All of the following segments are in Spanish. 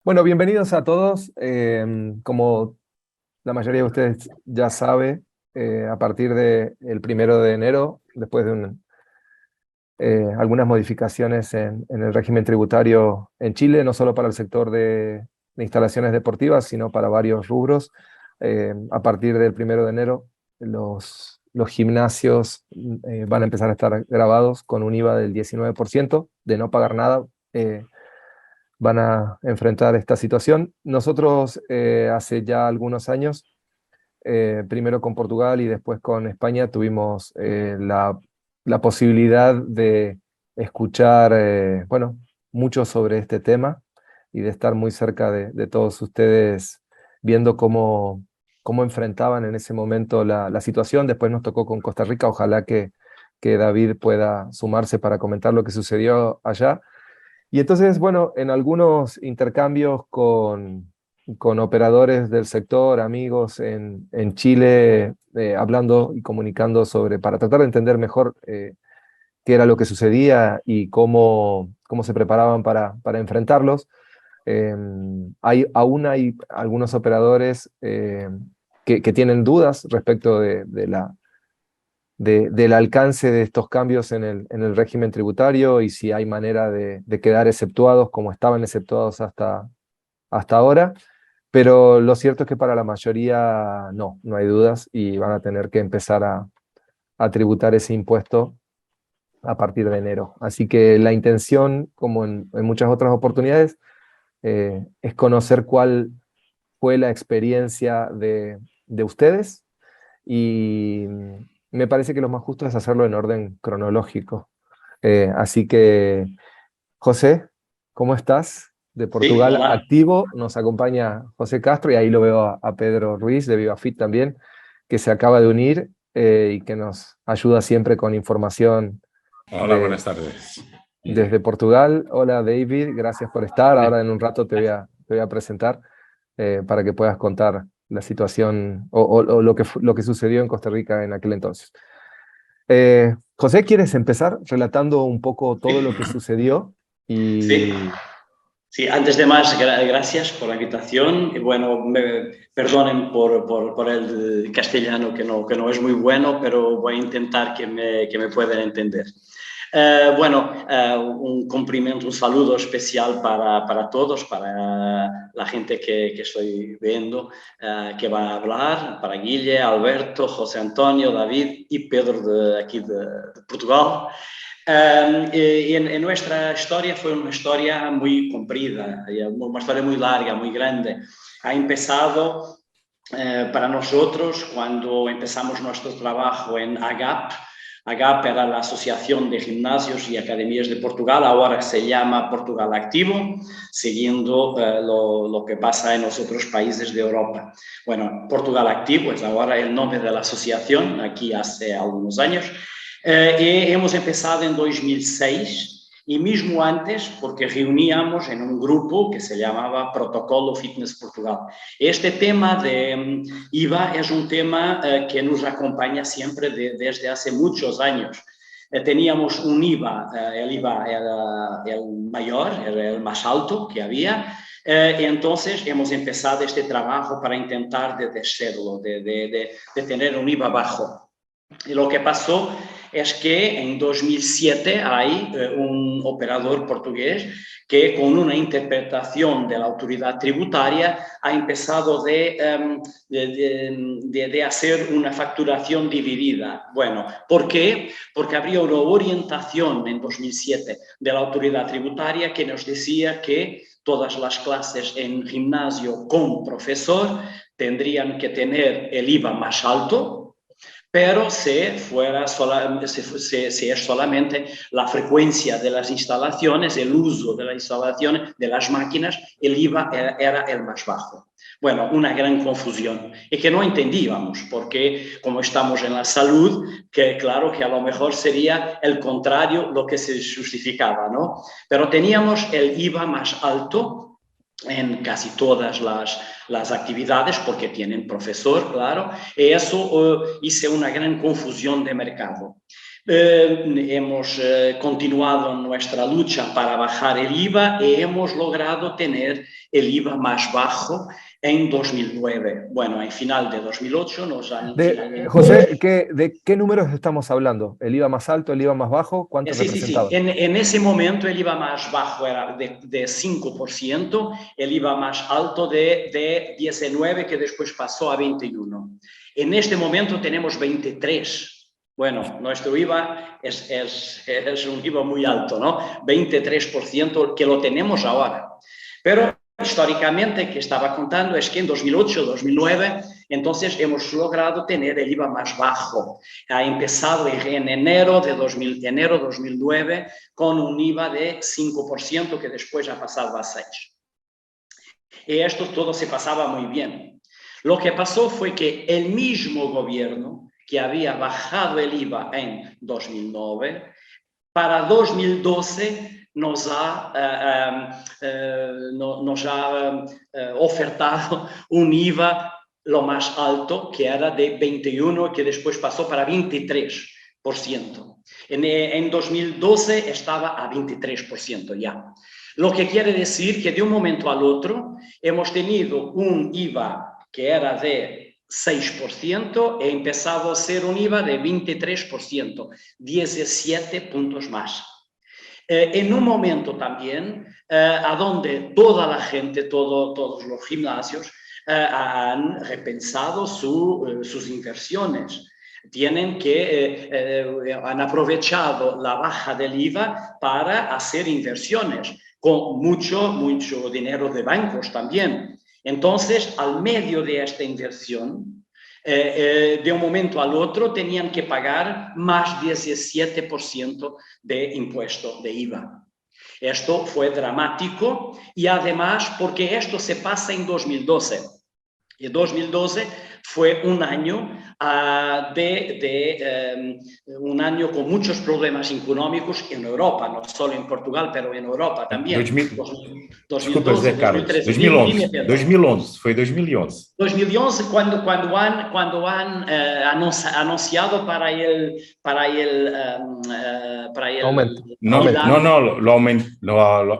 Bueno, bienvenidos a todos. Como la mayoría de ustedes ya sabe, a partir del 1 de enero, después de algunas modificaciones en el régimen tributario en Chile, no solo para el sector de instalaciones deportivas, sino para varios rubros, a partir del 1 de enero, los gimnasios van a empezar a estar grabados con un IVA del 19%, de no pagar nada. Van a enfrentar esta situación. Nosotros hace ya algunos años, primero con Portugal y después con España, tuvimos la posibilidad de escuchar, bueno, mucho sobre este tema y de estar muy cerca de todos ustedes viendo cómo enfrentaban en ese momento la situación. Después nos tocó con Costa Rica. Ojalá que David pueda sumarse para comentar lo que sucedió allá. Y entonces, bueno, en algunos intercambios con operadores del sector, amigos en Chile, hablando y comunicando sobre, para tratar de entender mejor qué era lo que sucedía y cómo se preparaban para enfrentarlos. Eh, aún hay algunos operadores que tienen dudas respecto del alcance de estos cambios en el régimen tributario y si hay manera de quedar exceptuados como estaban exceptuados hasta ahora, pero lo cierto es que para la mayoría no hay dudas y van a tener que empezar a tributar ese impuesto a partir de enero. Así que la intención, como en muchas otras oportunidades, es conocer cuál fue la experiencia de ustedes y me parece que lo más justo es hacerlo en orden cronológico. Así que, José, ¿cómo estás? De Sí, Portugal hola. activo, nos acompaña José Castro y ahí lo veo a Pedro Ruiz de VivaFit también, que se acaba de unir y que nos ayuda siempre con información Hola, de, buenas tardes. desde Portugal. Hola David, gracias por estar. Ahora en un rato te voy a presentar para que puedas contar la situación o lo que sucedió en Costa Rica en aquel entonces. José, ¿quieres empezar relatando un poco todo lo que sucedió? Sí, Y sí, antes de más, gracias por la invitación. Y bueno, perdonen por el castellano que no es muy bueno, pero voy a intentar que me puedan entender. Un cumplimiento, un saludo especial para todos, para la gente que estoy viendo, que va a hablar, para Guille, Alberto, José Antonio, David y Pedro de aquí de Portugal. En nuestra historia fue una historia muy comprida, una historia muy larga, muy grande. Ha empezado para nosotros cuando empezamos nuestro trabajo en AGAP. AGAP era la Asociación de Gimnasios y Academias de Portugal, ahora se llama Portugal Activo, siguiendo lo que pasa en los otros países de Europa. Bueno, Portugal Activo es ahora el nombre de la asociación, aquí hace algunos años. Hemos empezado en 2006 y mesmo antes, porque reuníamos en un grupo que se llamaba Protocolo Fitness Portugal. Este tema de IVA es un tema que nos acompaña siempre desde hace muchos años. Teníamos un IVA, el IVA era el mayor, era el más alto que había, entonces hemos empezado este trabajo para intentar de descerlo, de tener un IVA bajo. Y lo que pasó es que en 2007 hay un operador portugués que con una interpretación de la autoridad tributaria ha empezado de hacer una facturación dividida. Bueno, ¿por qué? Porque habría una orientación en 2007 de la autoridad tributaria que nos decía que todas las clases en gimnasio con profesor tendrían que tener el IVA más alto, pero si es solamente la frecuencia de las instalaciones, el uso de las instalaciones, de las máquinas, el IVA era el más bajo. Bueno, una gran confusión y que no entendíamos porque como estamos en la salud, que claro que a lo mejor sería el contrario lo que se justificaba, ¿no? Pero teníamos el IVA más alto en casi todas las actividades porque tienen profesor, claro, y eso hizo una gran confusión de mercado. Hemos continuado nuestra lucha para bajar el IVA y hemos logrado tener el IVA más bajo en 2009. Bueno, en final de 2008 nos han... José, ¿de qué números estamos hablando? ¿El IVA más alto, el IVA más bajo? ¿Cuánto Sí, sí, sí. representaba? En ese momento el IVA más bajo era de 5%, el IVA más alto de 19%, que después pasó a 21%. En este momento tenemos 23%. Bueno, nuestro IVA es un IVA muy alto, ¿no? 23% que lo tenemos ahora. Pero históricamente, que estaba contando, es que en 2008, 2009, entonces hemos logrado tener el IVA más bajo. Ha empezado en enero de 2009 con un IVA de 5% que después ha pasado a 6%. Y esto todo se pasaba muy bien. Lo que pasó fue que el mismo gobierno que había bajado el IVA en 2009, para 2012 nos ha ofertado un IVA lo más alto, que era de 21%, que después pasó para 23%. En 2012 estaba a 23% ya. Lo que quiere decir que de un momento al otro hemos tenido un IVA que era de 6% e empezado a ser un IVA de 23%, 17 puntos más. En un momento también a donde toda la gente, todos los gimnasios han repensado sus inversiones. Han aprovechado la baja del IVA para hacer inversiones con mucho dinero de bancos también. Entonces, al medio de esta inversión, de un momento al otro tenían que pagar más 17% de impuesto de IVA. Esto fue dramático y además porque esto se pasa en 2012. Y 2012 fue un año un año con muchos problemas económicos en Europa, no solo en Portugal, pero en Europa también. 2012, José Carlos, 2011, 2011, foi 2011. 2011 cuando han anunciado para el aumento.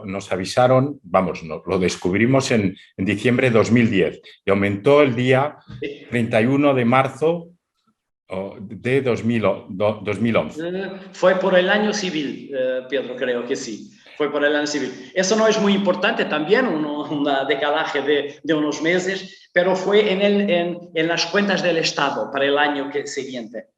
Nos avisaron, vamos, lo descubrimos en diciembre de 2010 y aumentó el día 31 de marzo de 2011. Fue por el año civil, Pedro, creo que sí. Fue por el año civil. Eso no es muy importante también, un decalaje de unos meses, pero fue en las cuentas del Estado para el año siguiente.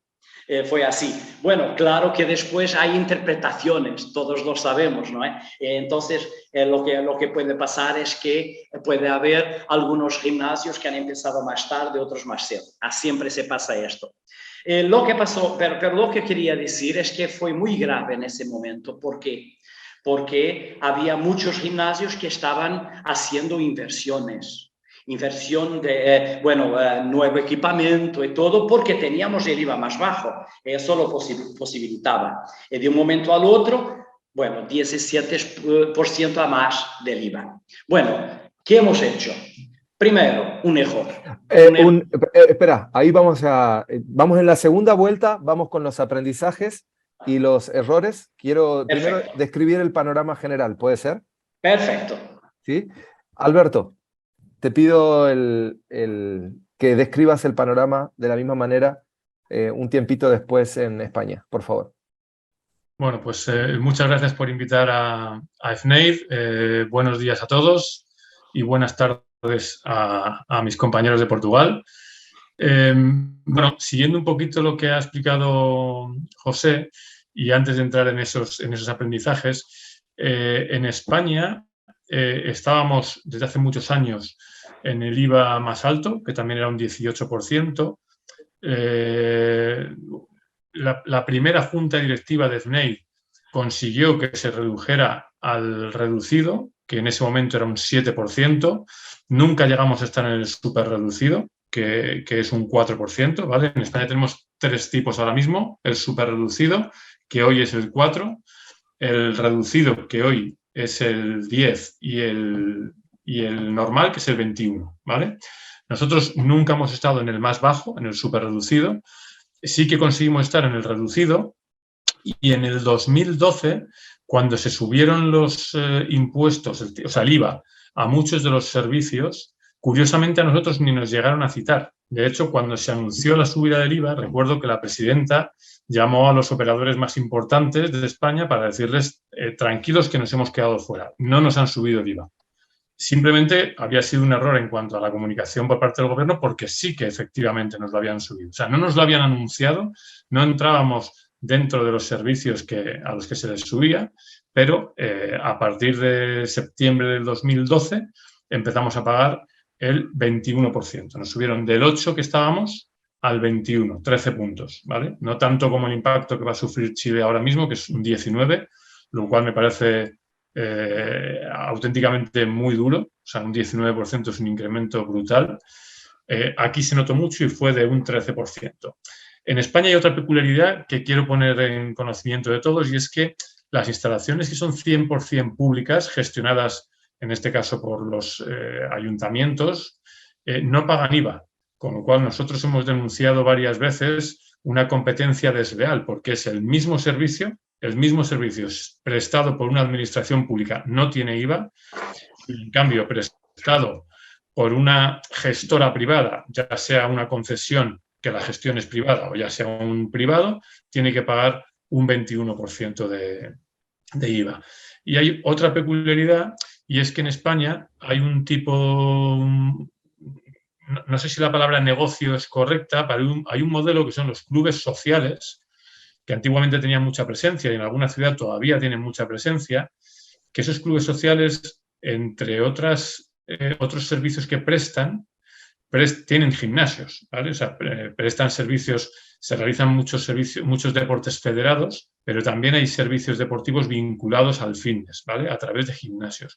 Fue así. Bueno, claro que después hay interpretaciones, todos lo sabemos, ¿no? Entonces, lo que puede pasar es que puede haber algunos gimnasios que han empezado más tarde, otros más tarde. Siempre se pasa esto. Lo que pasó, pero lo que quería decir es que fue muy grave en ese momento. ¿Por qué? Porque había muchos gimnasios que estaban haciendo inversión de, nuevo equipamiento y todo, porque teníamos el IVA más bajo. Eso lo posibilitaba. Y de un momento al otro, 17% a más del IVA. Bueno, ¿qué hemos hecho? Primero, un error. Espera, ahí vamos en la segunda vuelta, vamos con los aprendizajes y los errores. Quiero primero describir el panorama general, ¿puede ser? Perfecto. ¿Sí? Alberto, te pido que describas el panorama de la misma manera un tiempito después en España, por favor. Bueno, pues muchas gracias por invitar a FNAID. Buenos días a todos y buenas tardes a mis compañeros de Portugal. Bueno, siguiendo un poquito lo que ha explicado José y antes de entrar en esos aprendizajes, en España estábamos desde hace muchos años en el IVA más alto, que también era un 18%. La primera junta directiva de FNAID consiguió que se redujera al reducido, que en ese momento era un 7%. Nunca llegamos a estar en el súper reducido, que es un 4%, ¿vale? En España tenemos 3 tipos ahora mismo: el súper reducido, que hoy es el 4%, el reducido, que hoy es el 10%, y el normal, que es el 21%, ¿vale? Nosotros nunca hemos estado en el más bajo, en el súper reducido. Sí que conseguimos estar en el reducido, Y en el 2012, cuando se subieron los impuestos, o sea, el IVA, a muchos de los servicios, curiosamente a nosotros ni nos llegaron a citar. De hecho, cuando se anunció la subida del IVA, recuerdo que la presidenta llamó a los operadores más importantes de España para decirles tranquilos que nos hemos quedado fuera, no nos han subido el IVA. Simplemente había sido un error en cuanto a la comunicación por parte del gobierno porque sí que efectivamente nos lo habían subido. O sea, no nos lo habían anunciado, no entrábamos dentro de los servicios a los que se les subía, pero a partir de septiembre del 2012 empezamos a pagar el 21%. Nos subieron del 8 que estábamos al 21, 13 puntos, ¿vale? No tanto como el impacto que va a sufrir Chile ahora mismo, que es un 19, lo cual me parece auténticamente muy duro, o sea, un 19% es un incremento brutal. Aquí se notó mucho y fue de un 13%. En España hay otra peculiaridad que quiero poner en conocimiento de todos y es que las instalaciones que son 100% públicas, gestionadas en este caso por los ayuntamientos, no pagan IVA, con lo cual nosotros hemos denunciado varias veces una competencia desleal porque es el mismo servicio prestado por una administración pública no tiene IVA, en cambio prestado por una gestora privada, ya sea una concesión que la gestión es privada o ya sea un privado, tiene que pagar un 21% de IVA. Y hay otra peculiaridad y es que en España hay un tipo, no sé si la palabra negocio es correcta, pero hay un modelo que son los clubes sociales, que antiguamente tenían mucha presencia y en alguna ciudad todavía tienen mucha presencia, que esos clubes sociales, entre otros servicios que prestan, tienen gimnasios, ¿vale? O sea, prestan servicios, se realizan muchos deportes federados, pero también hay servicios deportivos vinculados al fitness, ¿vale? A través de gimnasios.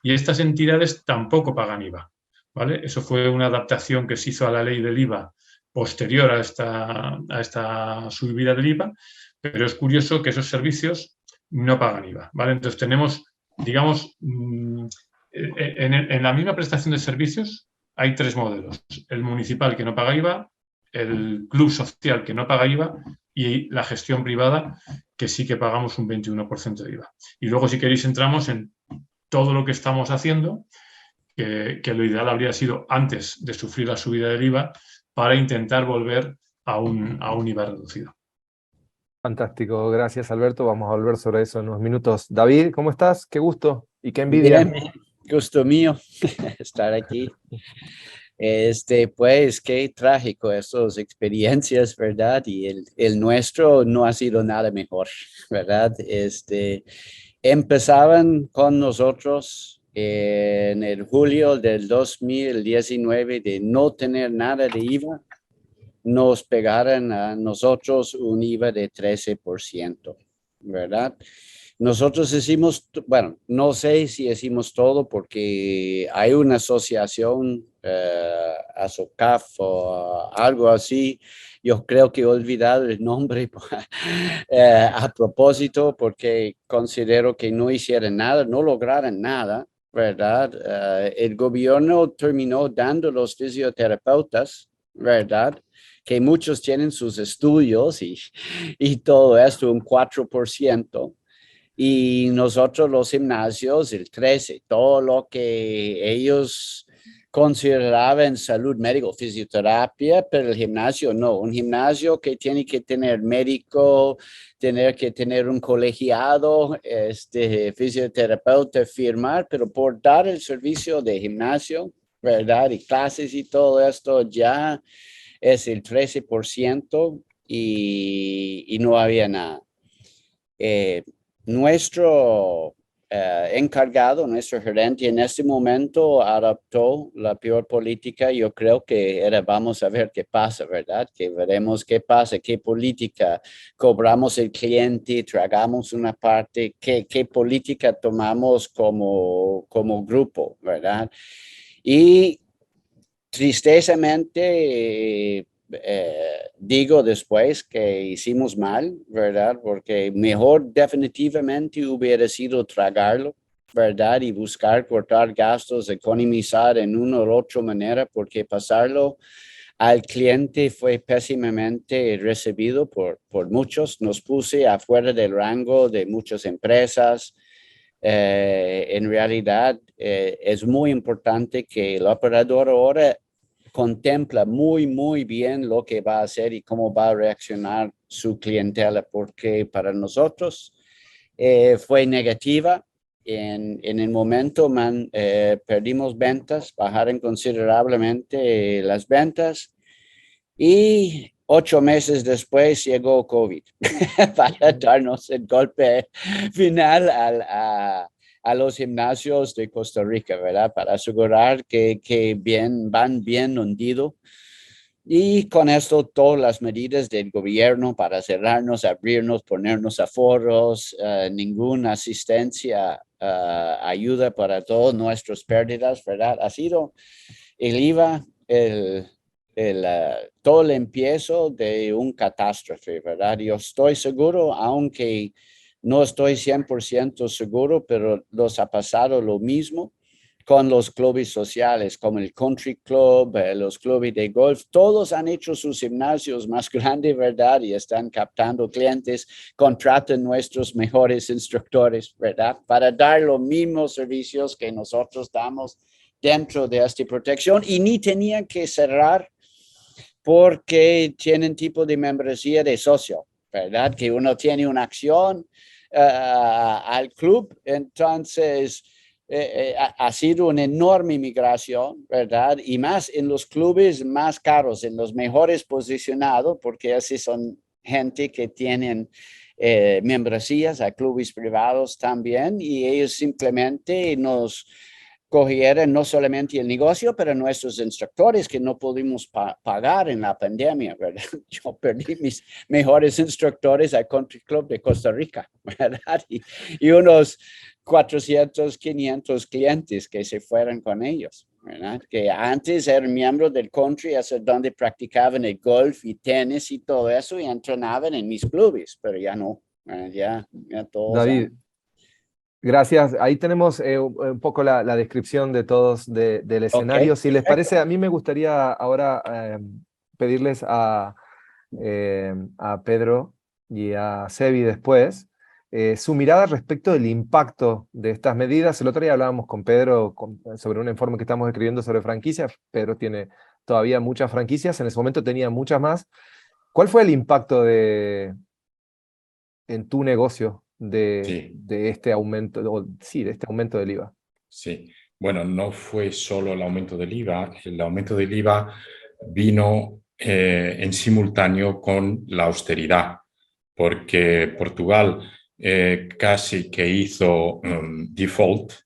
Y estas entidades tampoco pagan IVA, ¿vale? Eso fue una adaptación que se hizo a la ley del IVA posterior a esta subida del IVA, pero es curioso que esos servicios no pagan IVA, ¿vale? Entonces tenemos, digamos, en la misma prestación de servicios hay tres modelos: el municipal que no paga IVA, el club social que no paga IVA y la gestión privada que sí que pagamos un 21% de IVA. Y luego, si queréis, entramos en todo lo que estamos haciendo, que lo ideal habría sido antes de sufrir la subida del IVA, para intentar volver a un IVA reducido. Fantástico, gracias Alberto. Vamos a volver sobre eso en unos minutos. David, ¿cómo estás? Qué gusto y qué envidia. Bien, gusto mío estar aquí. Pues qué trágico estas experiencias, ¿verdad? Y el nuestro no ha sido nada mejor, ¿verdad? Empezaban con nosotros en el julio del 2019 de no tener nada de IVA, nos pegaron a nosotros un IVA de 13%, ¿verdad? Nosotros hicimos, bueno, no sé si hicimos todo porque hay una asociación, ASOCAF o algo así. Yo creo que he olvidado el nombre a propósito porque considero que no hicieron nada, no lograron nada, ¿verdad? El gobierno terminó dando a los fisioterapeutas, ¿verdad? Que muchos tienen sus estudios y todo esto, un 4%. Y nosotros los gimnasios, el 13%, todo lo que ellos consideraban salud médico, fisioterapia, pero el gimnasio no. Un gimnasio que tiene que tener médico, tener que tener un colegiado, fisioterapeuta, firmar, pero por dar el servicio de gimnasio, ¿verdad? Y clases y todo esto ya es el 13% y no había nada. Nuestro encargado, nuestro gerente en este momento adoptó la peor política. Yo creo que era vamos a ver qué pasa, ¿verdad? Que veremos qué pasa, qué política cobramos el cliente, tragamos una parte, qué política tomamos como grupo, ¿verdad? Y tristezamente digo después que hicimos mal, ¿verdad? Porque mejor definitivamente hubiera sido tragarlo, ¿verdad? Y buscar cortar gastos, economizar en una u otra manera, porque pasarlo al cliente fue pésimamente recibido por muchos. Nos puse afuera del rango de muchas empresas. En realidad, es muy importante que el operador ahora contempla muy bien lo que va a hacer y cómo va a reaccionar su clientela, porque para nosotros fue negativa. En el momento perdimos ventas, bajaron considerablemente las ventas y 8 meses después llegó COVID para darnos el golpe final a los gimnasios de Costa Rica, ¿verdad? Para asegurar que van bien hundidos. Y con esto, todas las medidas del gobierno para cerrarnos, abrirnos, ponernos aforos, ninguna asistencia, ayuda para todas nuestras pérdidas, ¿verdad? Ha sido el IVA, todo el empiezo de un catástrofe, ¿verdad? Yo estoy seguro, aunque no estoy 100% seguro, pero los ha pasado lo mismo con los clubes sociales, como el Country Club, los clubes de golf. Todos han hecho sus gimnasios más grandes, ¿verdad? Y están captando clientes, contratan nuestros mejores instructores, ¿verdad? Para dar los mismos servicios que nosotros damos dentro de esta protección, y ni tenían que cerrar porque tienen tipo de membresía de socio, ¿verdad? Que uno tiene una acción al club. Entonces ha sido una enorme migración, ¿verdad? Y más en los clubes más caros, en los mejores posicionados, porque así son gente que tienen membresías a clubes privados también, y ellos simplemente nos cogieron no solamente el negocio, pero nuestros instructores que no pudimos pagar en la pandemia, ¿verdad? Yo perdí mis mejores instructores al Country Club de Costa Rica, ¿verdad? Y unos 400, 500 clientes que se fueron con ellos, ¿verdad? Que antes eran miembros del country, hacia donde practicaban el golf y tenis y todo eso, y entrenaban en mis clubes, pero ya no, ya todos. David, gracias. Ahí tenemos un poco la descripción de todos del escenario. Okay, si les perfecto. parece, a mí me gustaría ahora pedirles a Pedro y a Sebi después su mirada respecto del impacto de estas medidas. El otro día hablábamos con Pedro sobre un informe que estamos escribiendo sobre franquicias. Pedro tiene todavía muchas franquicias, en ese momento tenía muchas más. ¿Cuál fue el impacto en tu negocio de este aumento, de este aumento del IVA? Sí, bueno, no fue solo el aumento del IVA vino en simultáneo con la austeridad, porque Portugal casi que hizo default, o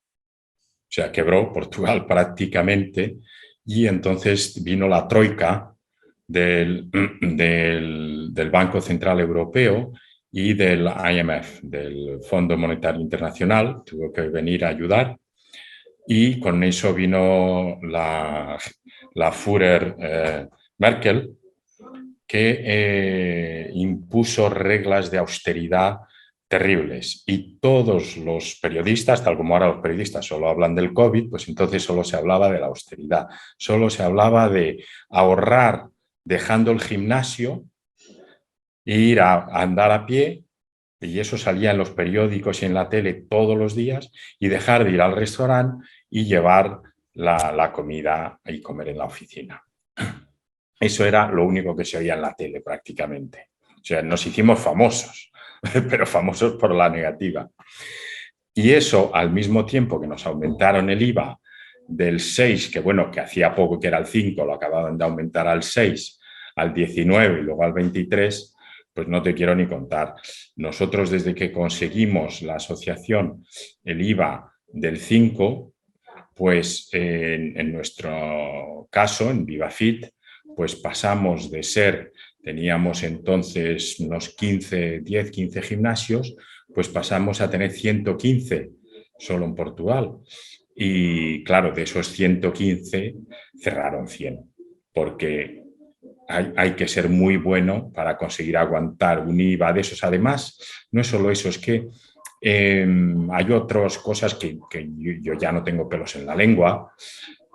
sea, quebró Portugal prácticamente, y entonces vino la troika del Banco Central Europeo y del IMF, del Fondo Monetario Internacional, tuvo que venir a ayudar, y con eso vino la Führer Merkel, que impuso reglas de austeridad terribles, y todos los periodistas, tal como ahora los periodistas solo hablan del COVID, pues entonces solo se hablaba de la austeridad, solo se hablaba de ahorrar dejando el gimnasio e ir a andar a pie, y eso salía en los periódicos y en la tele todos los días, y dejar de ir al restaurante y llevar la comida y comer en la oficina. Eso era lo único que se oía en la tele prácticamente. O sea, nos hicimos famosos, pero famosos por la negativa. Y eso, al mismo tiempo que nos aumentaron el IVA del 6, que bueno, que hacía poco que era el 5, lo acababan de aumentar al 6, al 19 y luego al 23, pues no te quiero ni contar. Nosotros, desde que conseguimos la asociación el IVA del 5, pues en nuestro caso, en VivaFit, pues pasamos de teníamos entonces unos 10, 15 gimnasios, pues pasamos a tener 115 solo en Portugal. Y claro, de esos 115 cerraron 100, porque hay que ser muy bueno para conseguir aguantar un IVA de esos. Además, no es solo eso, es que hay otras cosas que yo ya no tengo pelos en la lengua.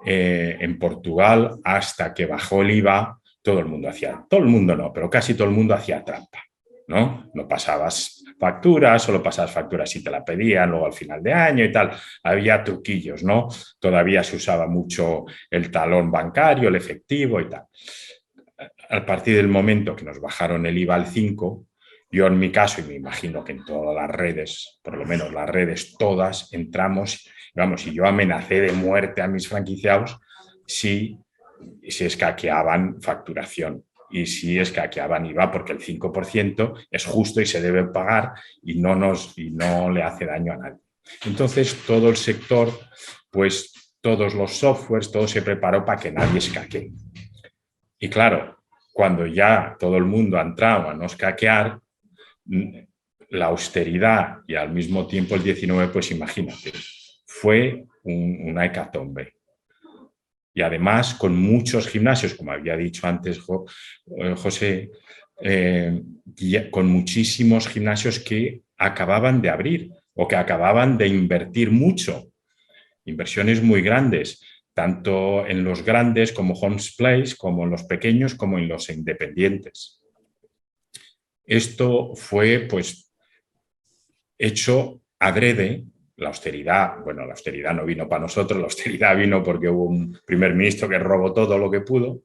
En Portugal, hasta que bajó el IVA, todo el mundo hacía, todo el mundo no, pero casi todo el mundo hacía trampa, ¿no? No pasabas facturas, solo pasabas facturas si te la pedían, luego al final de año y tal. Había truquillos, ¿no? Todavía se usaba mucho el talón bancario, el efectivo y tal. A partir del momento que nos bajaron el IVA al 5%, yo en mi caso, y me imagino que en todas las redes, por lo menos las redes todas, entramos, vamos, y yo amenacé de muerte a mis franquiciados si escaqueaban facturación y si escaqueaban IVA, porque el 5% es justo y se debe pagar y no le hace daño a nadie. Entonces, todo el sector, pues todos los softwares, todo se preparó para que nadie escaquee. Y claro, cuando ya todo el mundo ha entrado a no escaquear, la austeridad y al mismo tiempo el 19, pues imagínate, fue una hecatombe. Y además con muchos gimnasios, como había dicho antes José, con muchísimos gimnasios que acababan de abrir o que acababan de invertir mucho, inversiones muy grandes, tanto en los grandes como Homes Place, como en los pequeños, como en los independientes. Esto fue pues hecho adrede. La austeridad, bueno, la austeridad no vino para nosotros, la austeridad vino porque hubo un primer ministro que robó todo lo que pudo,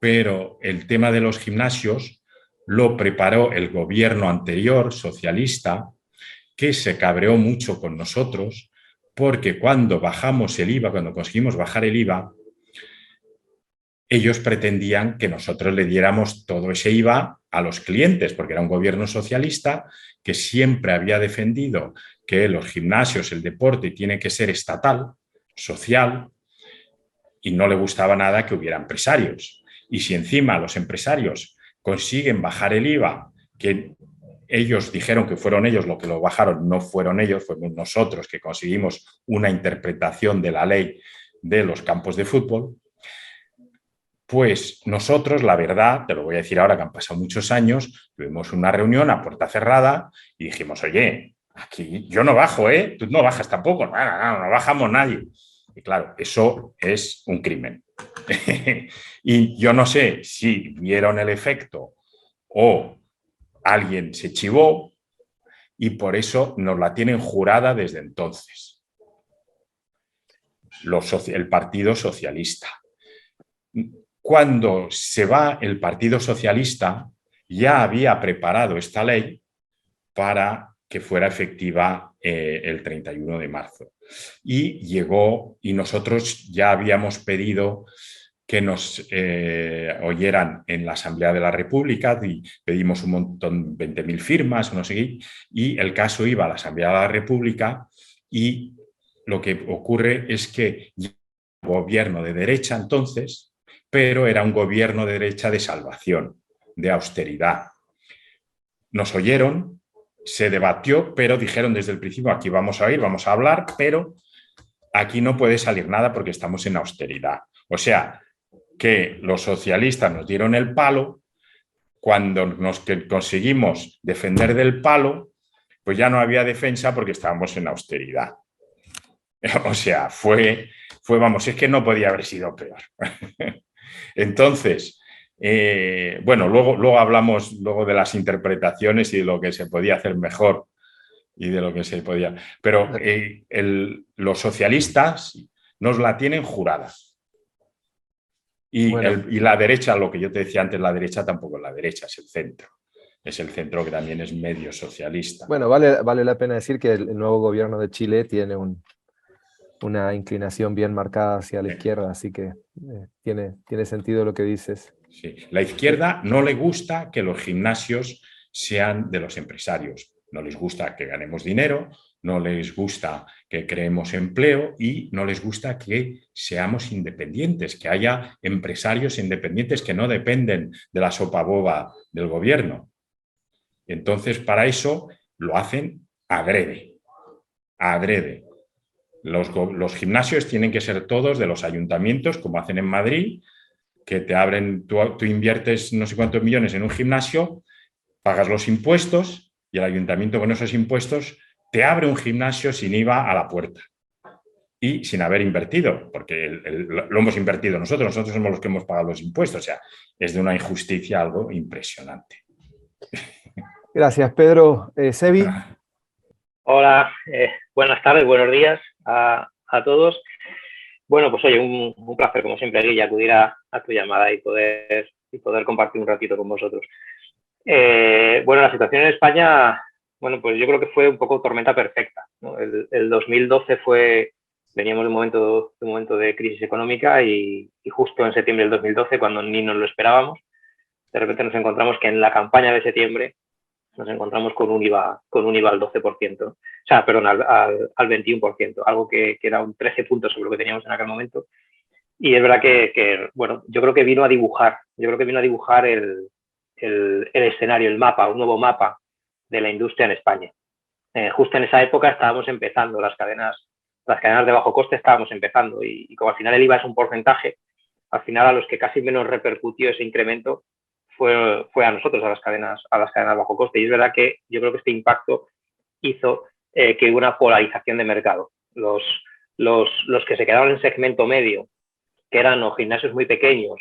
pero el tema de los gimnasios lo preparó el gobierno anterior, socialista, que se cabreó mucho con nosotros, porque cuando bajamos el IVA, cuando conseguimos bajar el IVA, ellos pretendían que nosotros le diéramos todo ese IVA a los clientes, porque era un gobierno socialista que siempre había defendido que los gimnasios, el deporte, tiene que ser estatal, social, y no le gustaba nada que hubiera empresarios. Y si encima los empresarios consiguen bajar el IVA, que ellos dijeron que fueron ellos los que lo bajaron, no fueron ellos, fuimos nosotros que conseguimos una interpretación de la ley de los campos de fútbol, pues nosotros, la verdad, te lo voy a decir ahora que han pasado muchos años, tuvimos una reunión a puerta cerrada y dijimos, oye, aquí yo no bajo, ¿eh? Tú no bajas tampoco, no bajamos nadie. Y claro, eso es un crimen. Y yo no sé si vieron el efecto o alguien se chivó y por eso nos la tienen jurada desde entonces. El Partido Socialista. Cuando se va el Partido Socialista, ya había preparado esta ley para que fuera efectiva el 31 de marzo. Y llegó, y nosotros ya habíamos pedido que nos oyeran en la Asamblea de la República, y pedimos un montón, 20.000 firmas, no sé qué, y el caso iba a la Asamblea de la República y lo que ocurre es que el gobierno de derecha entonces, pero era un gobierno de derecha de salvación, de austeridad. Nos oyeron, se debatió, pero dijeron desde el principio, aquí vamos a ir, vamos a hablar, pero aquí no puede salir nada porque estamos en austeridad. O sea, que los socialistas nos dieron el palo, cuando nos conseguimos defender del palo, pues ya no había defensa porque estábamos en austeridad. O sea, vamos, es que no podía haber sido peor. Entonces, bueno, luego hablamos luego de las interpretaciones y de lo que se podía hacer mejor y de lo que se podía. Pero los socialistas nos la tienen jurada. Y, bueno, y la derecha, lo que yo te decía antes, la derecha tampoco es la derecha, es el centro. Es el centro que también es medio socialista. Bueno, vale la pena decir que el nuevo gobierno de Chile tiene una inclinación bien marcada hacia la izquierda, así que tiene sentido lo que dices. Sí. La izquierda no le gusta que los gimnasios sean de los empresarios. No les gusta que ganemos dinero, no les gusta que creemos empleo y no les gusta que seamos independientes, que haya empresarios independientes que no dependen de la sopa boba del gobierno. Entonces, para eso lo hacen adrede. Los gimnasios tienen que ser todos de los ayuntamientos, como hacen en Madrid, que te abren, tú inviertes no sé cuántos millones en un gimnasio, pagas los impuestos y el ayuntamiento con esos impuestos te abre un gimnasio sin IVA a la puerta. y sin haber invertido, porque lo hemos invertido nosotros somos los que hemos pagado los impuestos. O sea, es de una injusticia algo impresionante. Gracias, Pedro. Sebi. Hola, buenas tardes, buenos días a todos. Bueno, pues oye, un placer, como siempre, Guille, acudir a tu llamada y poder compartir un ratito con vosotros. Bueno, la situación en España, bueno, pues yo creo que fue un poco tormenta perfecta, ¿no? El 2012 veníamos de un momento de crisis económica y justo en septiembre del 2012, cuando ni nos lo esperábamos, de repente nos encontramos que en la campaña de septiembre nos encontramos con un IVA al 12%, o sea, perdón, al 21%, algo que era un 13 puntos sobre lo que teníamos en aquel momento. Y es verdad que bueno, yo creo que vino a dibujar el escenario, el mapa, un nuevo mapa de la industria en España. Justo en esa época estábamos empezando, las cadenas de bajo coste estábamos empezando y como al final el IVA es un porcentaje, al final a los que casi menos repercutió ese incremento fue a nosotros, a las cadenas bajo coste. Y es verdad que yo creo que este impacto hizo que hubo una polarización de mercado. Los que se quedaron en segmento medio, que eran los gimnasios muy pequeños,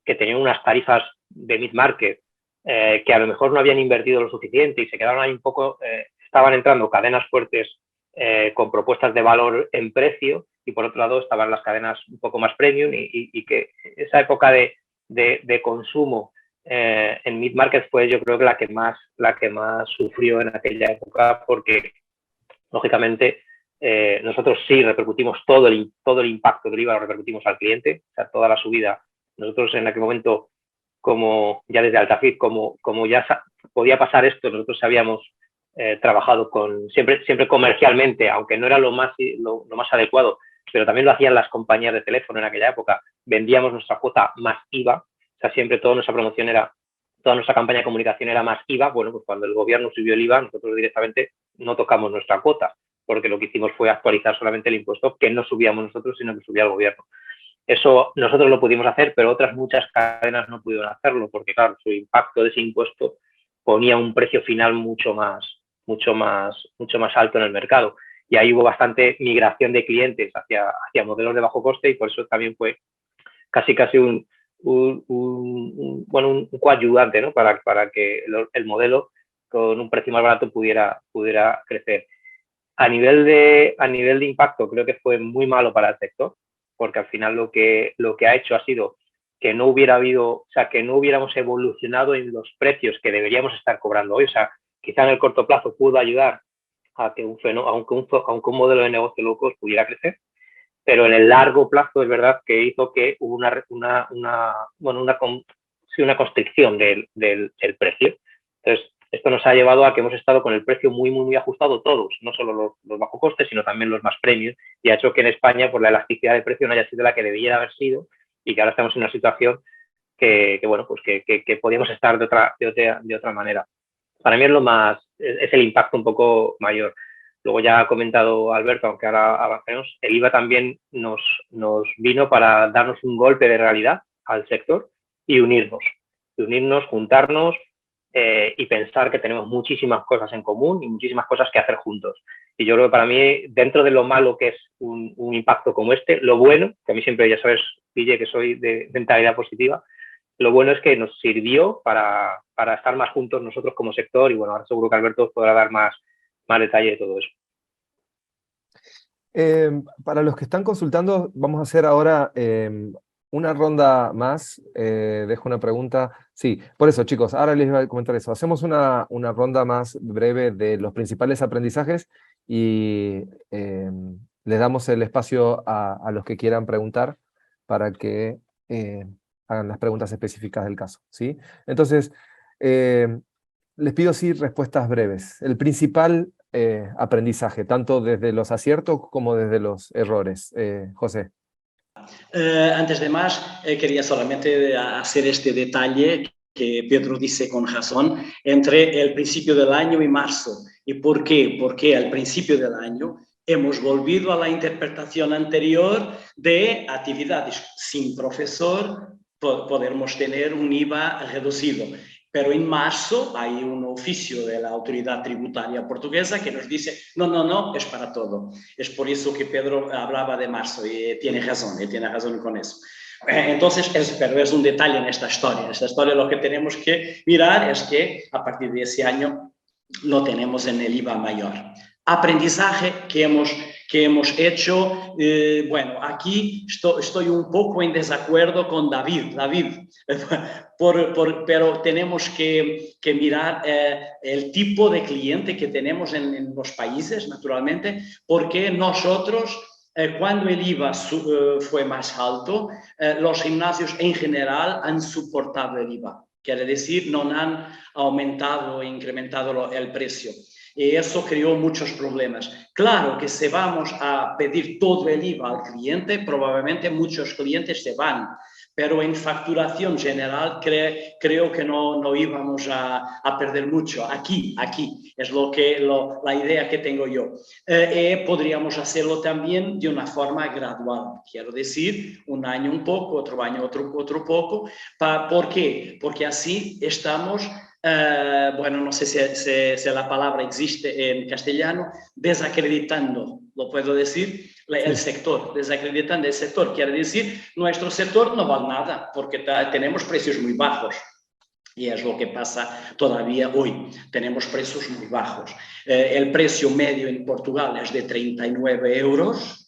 que tenían unas tarifas de mid-market, que a lo mejor no habían invertido lo suficiente y se quedaron ahí un poco, estaban entrando cadenas fuertes con propuestas de valor en precio, y por otro lado estaban las cadenas un poco más premium y que esa época de consumo en mid-market fue, yo creo, que la que más sufrió en aquella época, porque lógicamente nosotros sí repercutimos todo el impacto del IVA, lo repercutimos al cliente, o sea, toda la subida. Nosotros en aquel momento, como ya desde Altafit, como ya podía pasar esto, nosotros habíamos trabajado siempre comercialmente, aunque no era lo más adecuado, pero también lo hacían las compañías de teléfono en aquella época. Vendíamos nuestra cuota más IVA, o sea, siempre toda nuestra campaña de comunicación era más IVA. Bueno, pues cuando el gobierno subió el IVA, nosotros directamente no tocamos nuestra cuota, porque lo que hicimos fue actualizar solamente el impuesto, que no subíamos nosotros, sino que subía el gobierno. Eso nosotros lo pudimos hacer, pero otras muchas cadenas no pudieron hacerlo, porque claro, su impacto de ese impuesto ponía un precio final mucho más alto en el mercado. Y ahí hubo bastante migración de clientes hacia modelos de bajo coste, y por eso también fue casi un coayudante, ¿no? para que el modelo con un precio más barato pudiera crecer. A nivel de impacto, creo que fue muy malo para el sector, porque al final lo que ha hecho ha sido que no hubiéramos evolucionado en los precios que deberíamos estar cobrando hoy. O sea, quizá en el corto plazo pudo ayudar a que aunque un modelo de negocio low cost pudiera crecer, pero en el largo plazo es verdad que hizo que hubo una constricción del precio. Entonces, esto nos ha llevado a que hemos estado con el precio muy ajustado todos, no solo los bajo costes, sino también los más premium, y ha hecho que en España pues, la elasticidad de precio no haya sido la que debiera haber sido, y que ahora estamos en una situación que podíamos estar de otra manera. Para mí es el impacto un poco mayor. Luego ya ha comentado Alberto, aunque ahora avancemos, el IVA también nos vino para darnos un golpe de realidad al sector y unirnos, juntarnos y pensar que tenemos muchísimas cosas en común y muchísimas cosas que hacer juntos. Y yo creo que para mí, dentro de lo malo que es un impacto como este, lo bueno, que a mí siempre, ya sabes, Guille, que soy de mentalidad positiva, lo bueno es que nos sirvió para estar más juntos nosotros como sector, y bueno, ahora seguro que Alberto podrá dar más detalle de todo eso. Para los que están consultando, vamos a hacer ahora una ronda más. Dejo una pregunta. Sí, por eso, chicos, ahora les voy a comentar eso. Hacemos una ronda más breve de los principales aprendizajes y les damos el espacio a los que quieran preguntar para que hagan las preguntas específicas del caso, ¿sí? Entonces, les pido sí respuestas breves. El principal aprendizaje, tanto desde los aciertos como desde los errores. José. Antes de más, quería solamente hacer este detalle que Pedro dice con razón, entre el principio del año y marzo. ¿Y por qué? Porque al principio del año hemos volvido a la interpretación anterior de actividades sin profesor, podemos tener un IVA reducido. Pero en marzo hay un oficio de la autoridad tributaria portuguesa que nos dice, no, no, no, es para todo. Es por eso que Pedro hablaba de marzo y tiene razón con eso. Entonces, pero es un detalle en esta historia. En esta historia lo que tenemos que mirar es que a partir de ese año lo tenemos en el IVA mayor. Aprendizaje que hemos hecho, bueno, aquí estoy un poco en desacuerdo con David, pero tenemos que mirar el tipo de cliente que tenemos en los países, naturalmente, porque nosotros, cuando el IVA fue más alto, los gimnasios en general han soportado el IVA. Quiere decir, no han aumentado e incrementado el precio. Y eso creó muchos problemas. Claro que si vamos a pedir todo el IVA al cliente, probablemente muchos clientes se van. Pero en facturación general creo que no íbamos a perder mucho. Aquí es la idea que tengo yo. Podríamos hacerlo también de una forma gradual. Quiero decir, un año un poco, otro año otro poco. ¿Por qué? Porque así estamos... bueno, no sé si la palabra existe en castellano, desacreditando, lo puedo decir, el sector, desacreditando el sector. Quiere decir, nuestro sector no vale nada porque tenemos precios muy bajos. Y es lo que pasa todavía hoy. Tenemos precios muy bajos. El precio medio en Portugal es de 39 euros.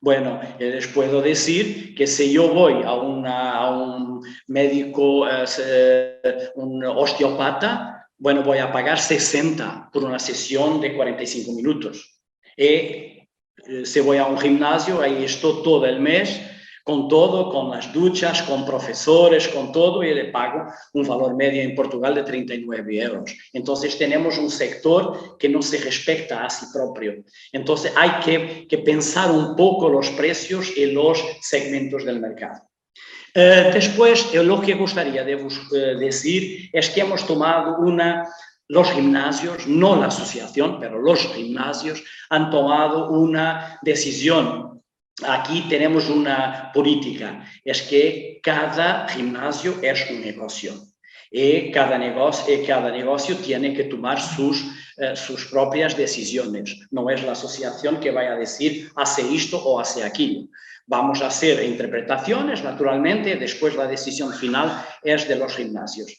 Bueno, les puedo decir que si yo voy a un médico, un osteopata, bueno, voy a pagar 60 por una sesión de 45 minutos. Y si voy a un gimnasio, ahí estoy todo el mes, con todo, con las duchas, con profesores, con todo, y le pago un valor medio en Portugal de 39 euros. Entonces tenemos un sector que no se respeta a sí propio. Entonces hay que pensar un poco los precios y los segmentos del mercado. Después, lo que gustaría decir es que hemos tomado los gimnasios, no la asociación, pero los gimnasios han tomado una decisión. Aquí tenemos una política, es que cada gimnasio es un negocio y cada negocio tiene que tomar sus propias decisiones. No es la asociación que vaya a decir hace esto o hace aquello. Vamos a hacer interpretaciones, naturalmente, después la decisión final es de los gimnasios.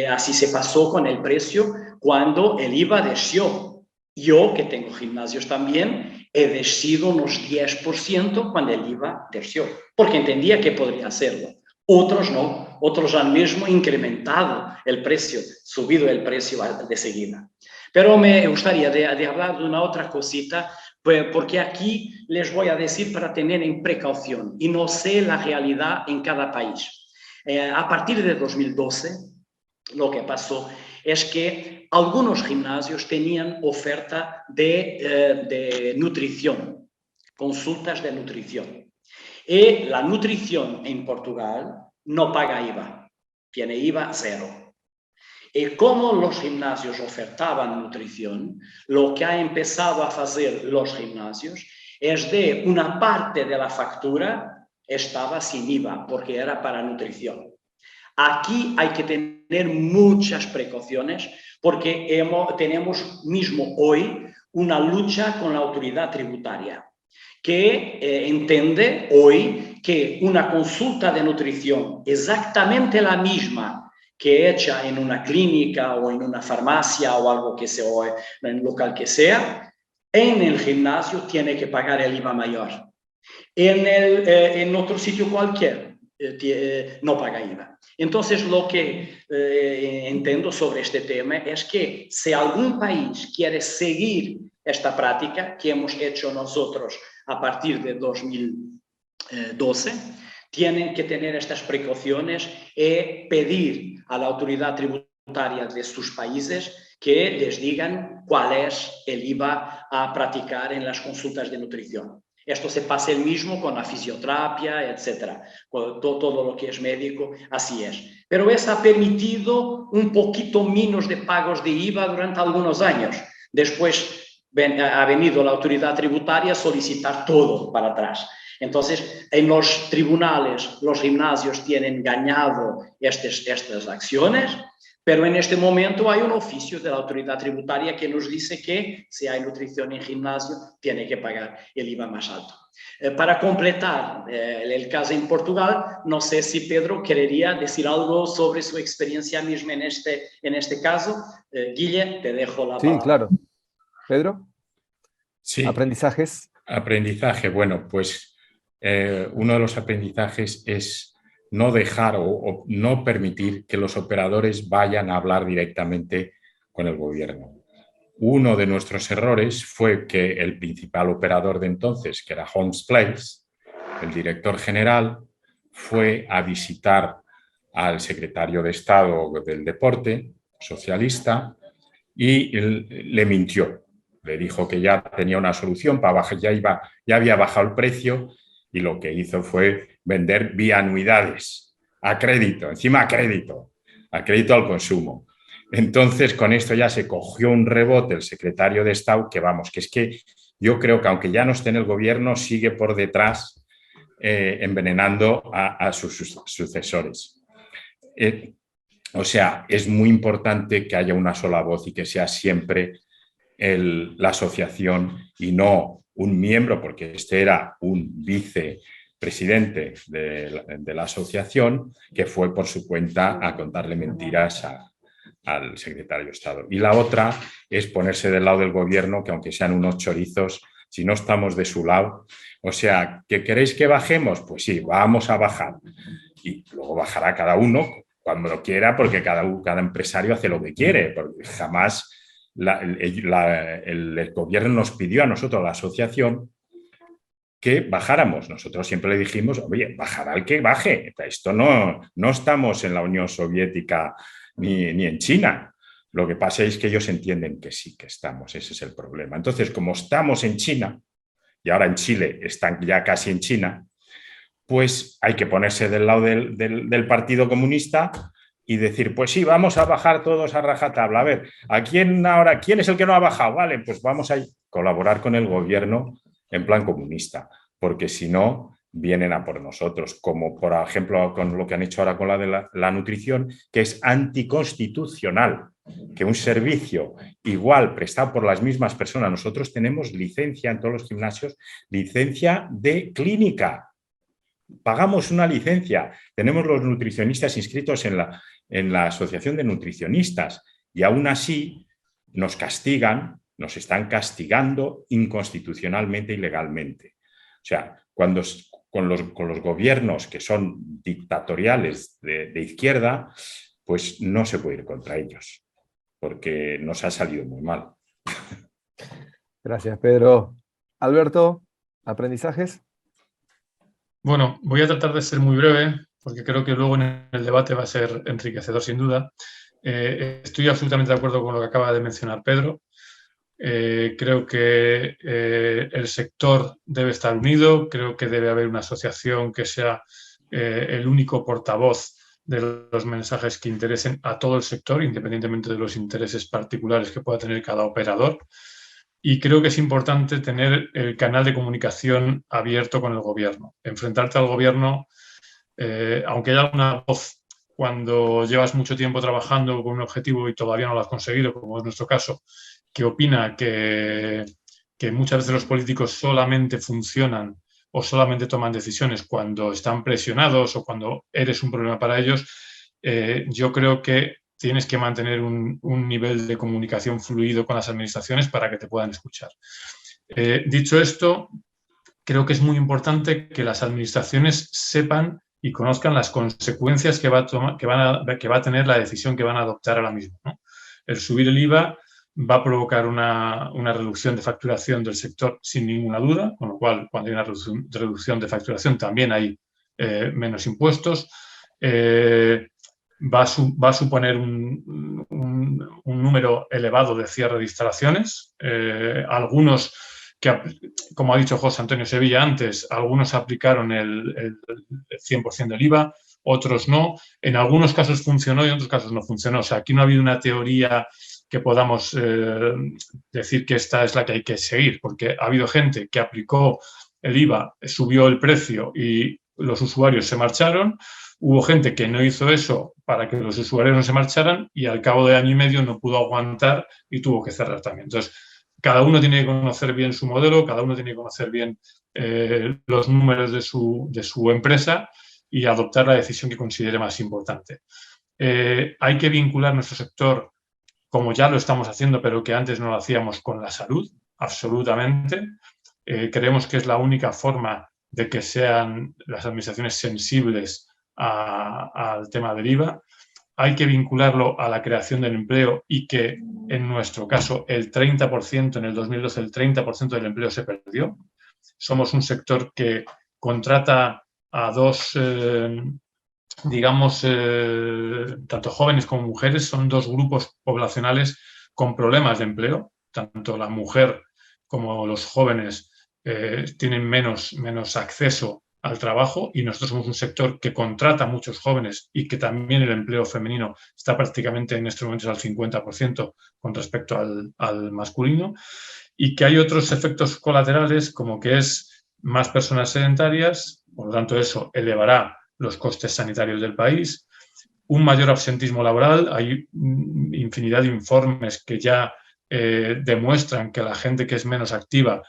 Así se pasó con el precio cuando el IVA descendió. Yo, que tengo gimnasios también, he descendido unos 10% cuando el IVA descendió, porque entendía que podría hacerlo. Otros no, otros han mismo incrementado el precio, subido el precio de seguida. Pero me gustaría de hablar de una otra cosita, porque aquí les voy a decir para tener en precaución, y no sé la realidad en cada país. A partir de 2012, lo que pasó es que algunos gimnasios tenían oferta de nutrición, consultas de nutrición. Y la nutrición en Portugal no paga IVA, tiene IVA cero. Y como los gimnasios ofertaban nutrición, lo que ha empezado a hacer los gimnasios es de una parte de la factura estaba sin IVA, porque era para nutrición. Aquí hay que tener muchas precauciones porque tenemos mismo hoy una lucha con la autoridad tributaria que entiende hoy que una consulta de nutrición exactamente la misma que hecha en una clínica o en una farmacia o algo que sea, o en un local que sea, en el gimnasio tiene que pagar el IVA mayor. En otro sitio cualquier no paga IVA. Entonces, lo que entiendo sobre este tema es que si algún país quiere seguir esta práctica que hemos hecho nosotros a partir de 2012, tienen que tener estas precauciones y pedir a la autoridad tributaria de sus países que les digan cuál es el IVA a practicar en las consultas de nutrición. Esto se pasa el mismo con la fisioterapia, etcétera. Todo lo que es médico, así es. Pero eso ha permitido un poquito menos de pagos de IVA durante algunos años. Después ha venido la autoridad tributaria a solicitar todo para atrás. Entonces, en los tribunales, los gimnasios tienen ganado estas acciones, pero en este momento hay un oficio de la autoridad tributaria que nos dice que si hay nutrición en gimnasio, tiene que pagar el IVA más alto. Para completar el caso en Portugal, no sé si Pedro querería decir algo sobre su experiencia misma en este caso. Guille, te dejo la palabra. Sí, claro. Pedro, Sí, aprendizajes. aprendizaje. Bueno, pues uno de los aprendizajes es no dejar o no permitir que los operadores vayan a hablar directamente con el gobierno. Uno de nuestros errores fue que el principal operador de entonces, que era Holmes Place, el director general, fue a visitar al secretario de Estado del Deporte, socialista, y le mintió. Le dijo que ya tenía una solución, para bajar, ya había bajado el precio, y lo que hizo fue vender vía anuidades, a crédito, encima a crédito al consumo. Entonces, con esto ya se cogió un rebote el secretario de Estado, que vamos, que es que yo creo que aunque ya no esté en el gobierno, sigue por detrás envenenando a sus sucesores. O sea, es muy importante que haya una sola voz y que sea siempre la asociación y no un miembro, porque este era un vicepresidente de la asociación que fue por su cuenta a contarle mentiras al secretario de Estado. Y la otra es ponerse del lado del gobierno, que aunque sean unos chorizos, si no estamos de su lado, o sea, ¿que queréis que bajemos? Pues sí, vamos a bajar. Y luego bajará cada uno cuando lo quiera, porque cada empresario hace lo que quiere, porque jamás el gobierno nos pidió a nosotros, la asociación, que bajáramos. Nosotros siempre le dijimos, oye, bajará el que baje. Esto no estamos en la Unión Soviética ni en China. Lo que pasa es que ellos entienden que sí, que estamos. Ese es el problema. Entonces, como estamos en China, y ahora en Chile están ya casi en China, pues hay que ponerse del lado del Partido Comunista y decir, pues sí, vamos a bajar todos a rajatabla. A ver, ¿quién es el que no ha bajado? Vale, pues vamos a colaborar con el gobierno en plan comunista, porque si no, vienen a por nosotros, como por ejemplo con lo que han hecho ahora con la nutrición, que es anticonstitucional, que un servicio igual prestado por las mismas personas. Nosotros tenemos licencia en todos los gimnasios, licencia de clínica. Pagamos una licencia, tenemos los nutricionistas inscritos en la Asociación de Nutricionistas y aún así nos están castigando inconstitucionalmente y legalmente. O sea, con los gobiernos que son dictatoriales de izquierda, pues no se puede ir contra ellos, porque nos ha salido muy mal. Gracias, Pedro. Alberto, ¿aprendizajes? Bueno, voy a tratar de ser muy breve, porque creo que luego en el debate va a ser enriquecedor sin duda. Estoy absolutamente de acuerdo con lo que acaba de mencionar Pedro. Creo que el sector debe estar unido, creo que debe haber una asociación que sea el único portavoz de los mensajes que interesen a todo el sector, independientemente de los intereses particulares que pueda tener cada operador. Y creo que es importante tener el canal de comunicación abierto con el gobierno. Enfrentarte al gobierno, aunque haya alguna voz cuando llevas mucho tiempo trabajando con un objetivo y todavía no lo has conseguido, como es nuestro caso, que opina que muchas veces los políticos solamente funcionan o solamente toman decisiones cuando están presionados o cuando eres un problema para ellos, yo creo que tienes que mantener un nivel de comunicación fluido con las administraciones para que te puedan escuchar. Dicho esto, creo que es muy importante que las administraciones sepan y conozcan las consecuencias que va a tener la decisión que van a adoptar ahora mismo, ¿no? El subir el IVA va a provocar una reducción de facturación del sector sin ninguna duda, con lo cual cuando hay una reducción de facturación también hay menos impuestos. Va a suponer un número elevado de cierre de instalaciones. Algunos, como ha dicho José Antonio Sevilla antes, algunos aplicaron el 100% del IVA, otros no. En algunos casos funcionó y en otros casos no funcionó. O sea, aquí no ha habido una teoría que podamos decir que esta es la que hay que seguir, porque ha habido gente que aplicó el IVA, subió el precio y los usuarios se marcharon. Hubo gente que no hizo eso para que los usuarios no se marcharan y al cabo de año y medio no pudo aguantar y tuvo que cerrar también. Entonces, cada uno tiene que conocer bien su modelo, cada uno tiene que conocer bien los números de su empresa y adoptar la decisión que considere más importante. Hay que vincular nuestro sector, como ya lo estamos haciendo, pero que antes no lo hacíamos, con la salud, absolutamente. Creemos que es la única forma de que sean las administraciones sensibles al tema del IVA. Hay que vincularlo a la creación del empleo y que, en nuestro caso, el 30%, en el 2012, el 30% del empleo se perdió. Somos un sector que contrata a dos, digamos, tanto jóvenes como mujeres, son dos grupos poblacionales con problemas de empleo. Tanto la mujer como los jóvenes tienen menos acceso al trabajo y nosotros somos un sector que contrata a muchos jóvenes y que también el empleo femenino está prácticamente en estos momentos al 50% con respecto al masculino, y que hay otros efectos colaterales como que es más personas sedentarias, por lo tanto eso elevará los costes sanitarios del país, un mayor absentismo laboral. Hay infinidad de informes que ya demuestran que la gente que es menos activa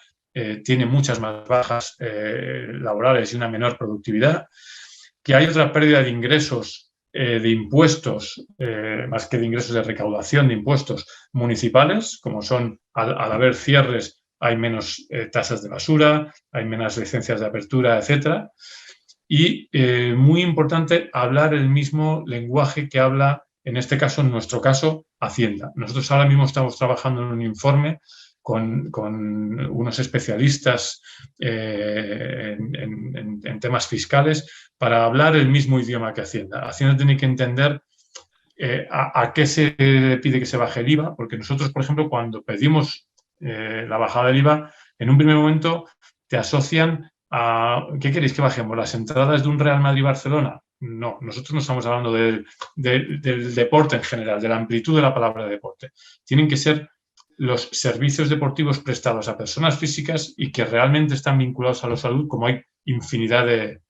tiene muchas más bajas laborales y una menor productividad, que hay otra pérdida de ingresos de impuestos, más que de ingresos de recaudación de impuestos municipales, como son, al haber cierres, hay menos tasas de basura, hay menos licencias de apertura, etcétera. Y muy importante, hablar el mismo lenguaje que habla, en este caso, en nuestro caso, Hacienda. Nosotros ahora mismo estamos trabajando en un informe con unos especialistas en temas fiscales para hablar el mismo idioma que Hacienda. Hacienda tiene que entender a qué se pide que se baje el IVA, porque nosotros, por ejemplo, cuando pedimos la bajada del IVA, en un primer momento te asocian a ¿qué queréis que bajemos? ¿Las entradas de un Real Madrid-Barcelona? No, nosotros no estamos hablando del deporte en general, de la amplitud de la palabra deporte. Tienen que ser los servicios deportivos prestados a personas físicas y que realmente están vinculados a la salud, como hay infinidad de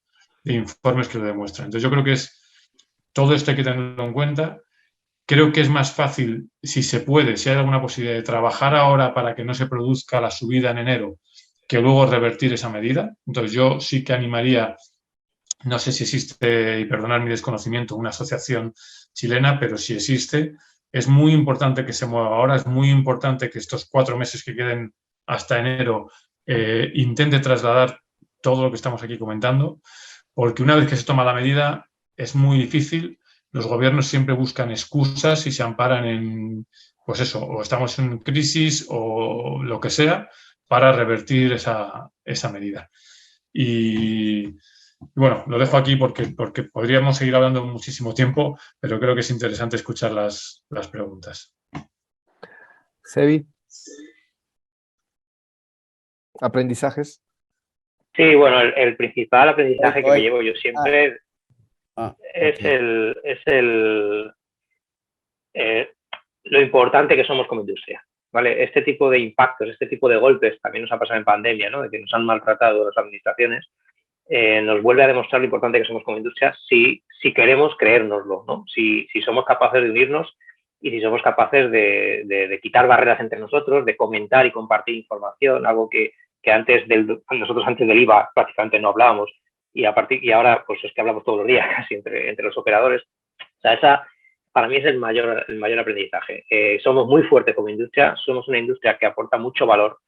informes que lo demuestran. Entonces yo creo que todo esto hay que tenerlo en cuenta. Creo que es más fácil, si se puede, si hay alguna posibilidad de trabajar ahora para que no se produzca la subida en enero, que luego revertir esa medida. Entonces yo sí que animaría, no sé si existe, y perdonad mi desconocimiento, una asociación chilena, pero si existe, es muy importante que se mueva ahora, es muy importante que estos 4 meses que queden hasta enero intente trasladar todo lo que estamos aquí comentando, porque una vez que se toma la medida es muy difícil. Los gobiernos siempre buscan excusas y se amparan en, pues eso, o estamos en crisis o lo que sea, para revertir esa medida. Y bueno, lo dejo aquí porque podríamos seguir hablando muchísimo tiempo, pero creo que es interesante escuchar las preguntas. Sebi, ¿aprendizajes? Sí, bueno, el principal aprendizaje que me llevo yo siempre lo importante que somos como industria, ¿vale? Este tipo de impactos, este tipo de golpes, también nos ha pasado en pandemia, ¿no? De que nos han maltratado las administraciones, nos vuelve a demostrar lo importante que somos como industria si queremos creérnoslo, ¿no? Si somos capaces de unirnos y si somos capaces de quitar barreras entre nosotros, de comentar y compartir información, algo que nosotros antes del IVA prácticamente no hablábamos y ahora pues es que hablamos todos los días casi entre los operadores. O sea, esa para mí es el mayor aprendizaje. Somos muy fuertes como industria, somos una industria que aporta mucho valor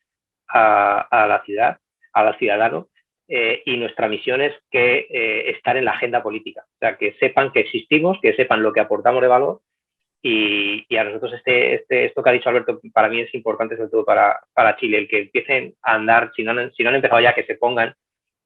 a la ciudad, al ciudadano, y nuestra misión es estar en la agenda política. O sea, que sepan que existimos, que sepan lo que aportamos de valor, y a nosotros esto que ha dicho Alberto para mí es importante, sobre todo para Chile, el que empiecen a andar, si no han empezado ya, que se pongan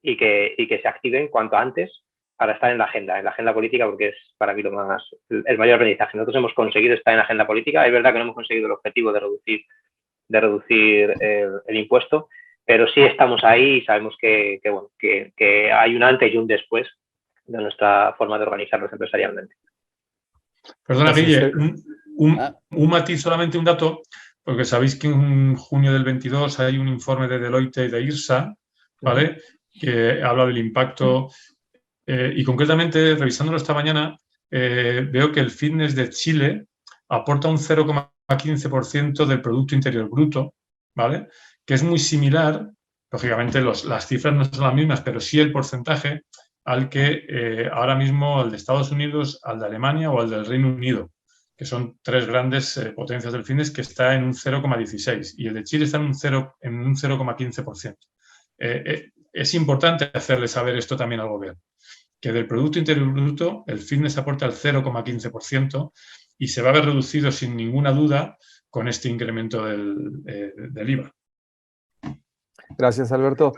y que se activen cuanto antes para estar en la agenda política, porque es para mí el mayor aprendizaje. Nosotros hemos conseguido estar en la agenda política. Es verdad que no hemos conseguido el objetivo de reducir el impuesto, pero sí estamos ahí y sabemos que hay un antes y un después de nuestra forma de organizarnos empresarialmente. Perdona, Guille, un matiz, solamente un dato, porque sabéis que en junio del 22 hay un informe de Deloitte y de IRSA ¿vale? Que habla del impacto y concretamente, revisándolo esta mañana, veo que el fitness de Chile aporta un 0,15% del Producto Interior Bruto, ¿vale? Que es muy similar, lógicamente las cifras no son las mismas, pero sí el porcentaje al que ahora mismo al de Estados Unidos, al de Alemania o al del Reino Unido, que son tres grandes potencias del fitness, que está en un 0,16 y el de Chile está en un 0,15%. Es importante hacerle saber esto también al gobierno, que del Producto Interior Bruto el fitness aporta el 0,15% y se va a ver reducido sin ninguna duda con este incremento del IVA. Gracias, Alberto.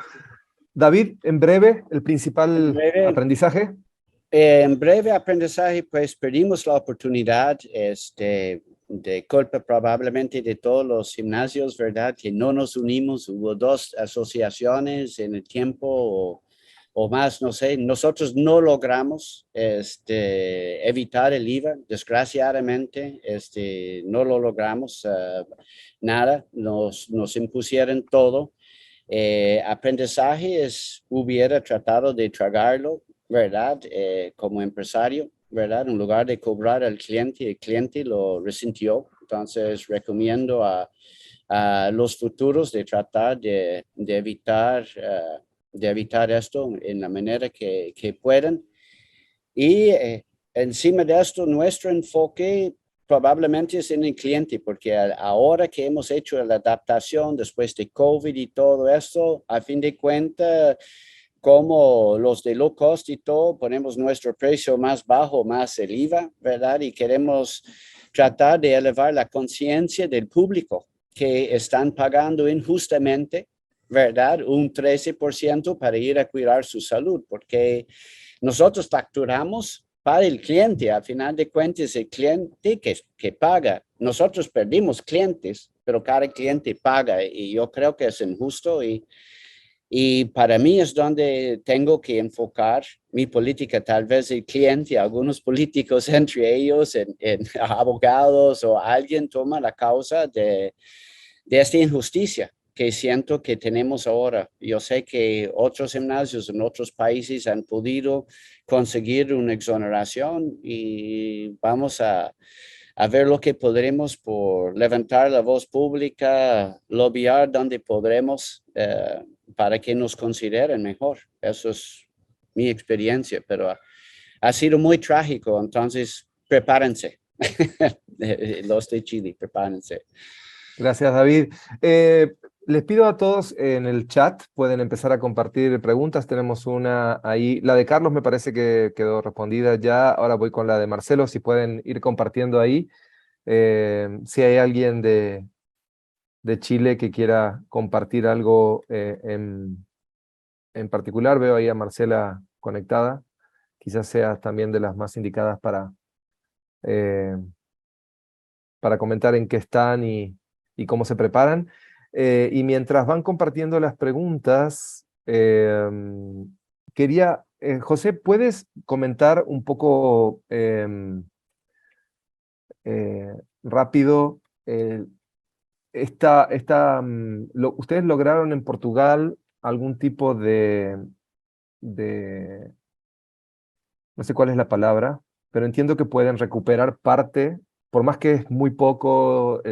David, en breve, el principal aprendizaje. En breve aprendizaje, pues perdimos la oportunidad de culpa probablemente de todos los gimnasios, ¿verdad? Que no nos unimos, hubo 2 asociaciones en el tiempo o más, no sé. Nosotros no logramos evitar el IVA, desgraciadamente, no lo logramos nada, nos impusieron todo. Aprendizaje hubiera tratado de tragarlo, ¿verdad? Como empresario, ¿verdad? En lugar de cobrar al cliente, el cliente lo resintió. Entonces, recomiendo a los futuros de tratar de evitar esto en la manera que puedan. Y encima de esto, nuestro enfoque probablemente es en el cliente, porque ahora que hemos hecho la adaptación después de COVID y todo esto, a fin de cuentas, como los de low cost y todo, ponemos nuestro precio más bajo, más el IVA, ¿verdad? Y queremos tratar de elevar la conciencia del público que están pagando injustamente, ¿verdad? Un 13% para ir a cuidar su salud, porque nosotros facturamos para el cliente. Al final de cuentas, el cliente que paga. Nosotros perdimos clientes, pero cada cliente paga y yo creo que es injusto y para mí es donde tengo que enfocar mi política. Tal vez el cliente, algunos políticos entre ellos, en abogados o alguien toma la causa de esta injusticia que siento que tenemos ahora. Yo sé que otros gimnasios en otros países han podido conseguir una exoneración y vamos a ver lo que podremos por levantar la voz pública, lobbyar donde podremos para que nos consideren mejor. Eso es mi experiencia, pero ha sido muy trágico, entonces prepárense. Los de Chile, prepárense. Gracias, David. Les pido a todos en el chat, pueden empezar a compartir preguntas. Tenemos una ahí. La de Carlos me parece que quedó respondida ya. Ahora voy con la de Marcelo, si pueden ir compartiendo ahí. Si hay alguien de Chile que quiera compartir algo en particular, veo ahí a Marcela conectada. Quizás sea también de las más indicadas para comentar en qué están y cómo se preparan. Y mientras van compartiendo las preguntas, quería, José, ¿puedes comentar un poco rápido? ¿Ustedes lograron en Portugal algún tipo de, no sé cuál es la palabra, pero entiendo que pueden recuperar parte, por más que es muy poco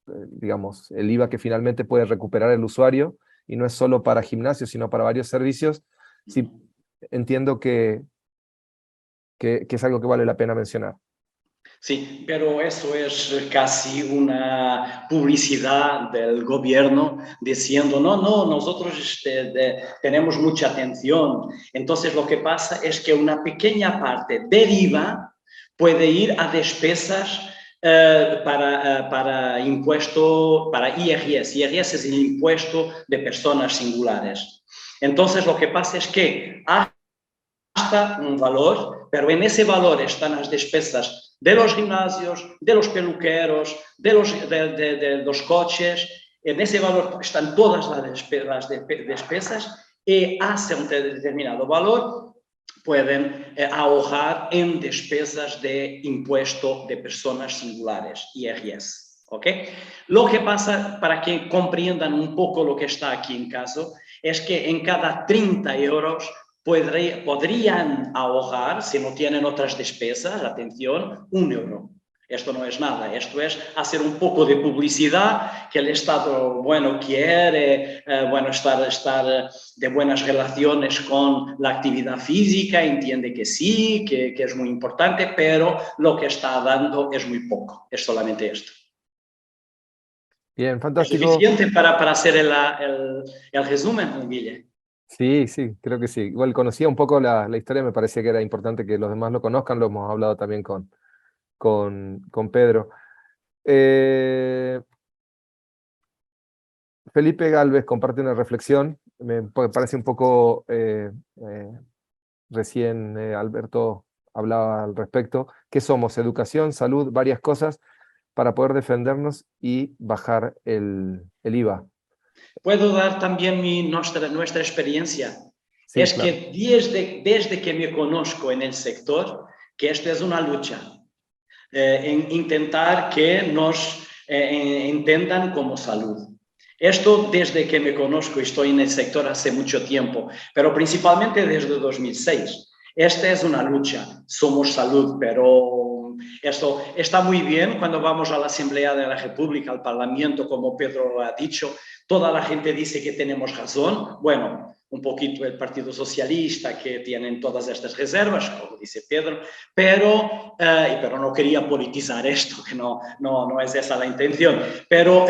digamos, el IVA que finalmente puede recuperar el usuario, y no es solo para gimnasios, sino para varios servicios? Sí, entiendo que es algo que vale la pena mencionar. Sí, pero eso es casi una publicidad del gobierno diciendo, no, nosotros tenemos mucha atención. Entonces lo que pasa es que una pequeña parte del IVA puede ir a despesas para impuesto, para IRS. IRS es el impuesto de personas singulares. Entonces lo que pasa es que hasta un valor, pero en ese valor están las despesas de los gimnasios, de los peluqueros, de los coches. En ese valor están todas las despesas y hacia un determinado valor pueden ahorrar en despesas de impuesto de personas singulares, IRS. ¿Okay? Lo que pasa, para que comprendan un poco lo que está aquí en caso, es que en cada 30 euros podrían ahorrar, si no tienen otras despesas, atención, 1 euro. Esto no es nada, esto es hacer un poco de publicidad que el Estado, bueno, quiere, bueno, estar de buenas relaciones con la actividad física, entiende que sí, que es muy importante, pero lo que está dando es muy poco, es solamente esto. Bien, ¿Es fantástico. suficiente para hacer el resumen, Guille? Sí, sí, creo que sí. Igual conocía un poco la historia, me parecía que era importante que los demás lo conozcan, lo hemos hablado también con Pedro. Felipe Galvez comparte una reflexión, me parece un poco, recién Alberto hablaba al respecto. ¿Qué somos? Educación, salud, varias cosas para poder defendernos y bajar el IVA. Puedo dar también nuestra experiencia. Sí, Es claro. que desde que me conozco en el sector, que esta es una lucha, en intentar que nos entendan como salud. Esto desde que me conozco, estoy en el sector hace mucho tiempo, pero principalmente desde 2006. Esta es una lucha, somos salud, pero esto está muy bien cuando vamos a la Asamblea de la República, al Parlamento, como Pedro ha dicho, toda la gente dice que tenemos razón. Bueno, un poquito el Partido Socialista, que tienen todas estas reservas, como dice Pedro, pero no quería politizar esto, que no es esa la intención. Pero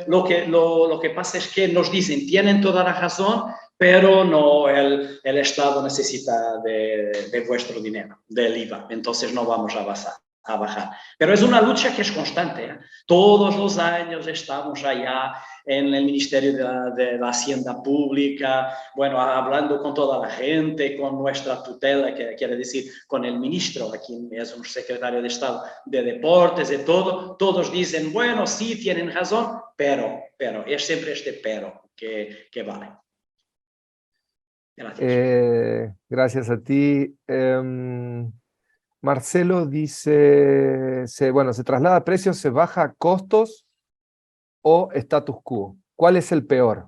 lo que pasa es que nos dicen, tienen toda la razón, pero no, el Estado necesita de vuestro dinero, del IVA, entonces no vamos a bajar. Pero es una lucha que es constante, ¿eh? Todos los años estamos allá en el Ministerio de la Hacienda Pública, bueno, hablando con toda la gente, con nuestra tutela, que quiere decir con el ministro, aquí es un secretario de Estado de Deportes, de todo, todos dicen, bueno, sí, tienen razón, pero, es siempre este pero que vale. Gracias. Gracias a ti. Marcelo dice, se traslada a precios, se baja a costos o status quo. ¿Cuál es el peor?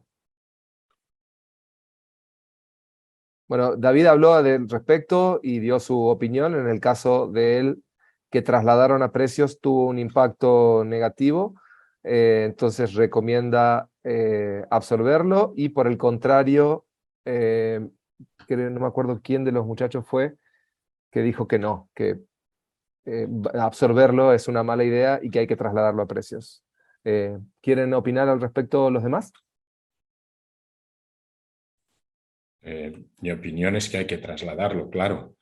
Bueno, David habló al respecto y dio su opinión. En el caso de él, que trasladaron a precios, tuvo un impacto negativo, entonces recomienda absorberlo, y por el contrario, no me acuerdo quién de los muchachos fue, que dijo que no, que absorberlo es una mala idea y que hay que trasladarlo a precios. ¿Quieren opinar al respecto los demás? Mi opinión es que hay que trasladarlo, claro.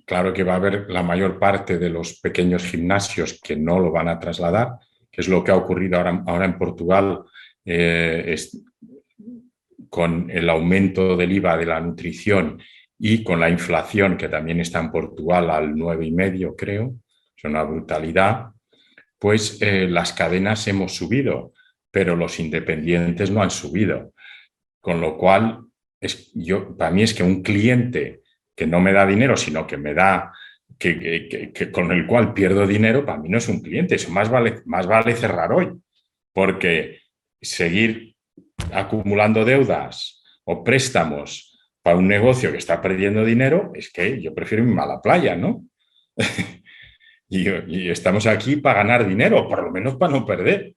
Claro que va a haber la mayor parte de los pequeños gimnasios que no lo van a trasladar, que es lo que ha ocurrido ahora en Portugal, con el aumento del IVA de la nutrición y con la inflación, que también está en Portugal al 9,5, creo, es una brutalidad. Pues las cadenas hemos subido, pero los independientes no han subido. Con lo cual, para mí es que un cliente que no me da dinero, sino que me da, con el cual pierdo dinero, para mí no es un cliente. Eso más vale cerrar hoy, porque seguir acumulando deudas o préstamos para un negocio que está perdiendo dinero, es que yo prefiero irme a la playa, ¿no? Y estamos aquí para ganar dinero, por lo menos para no perder.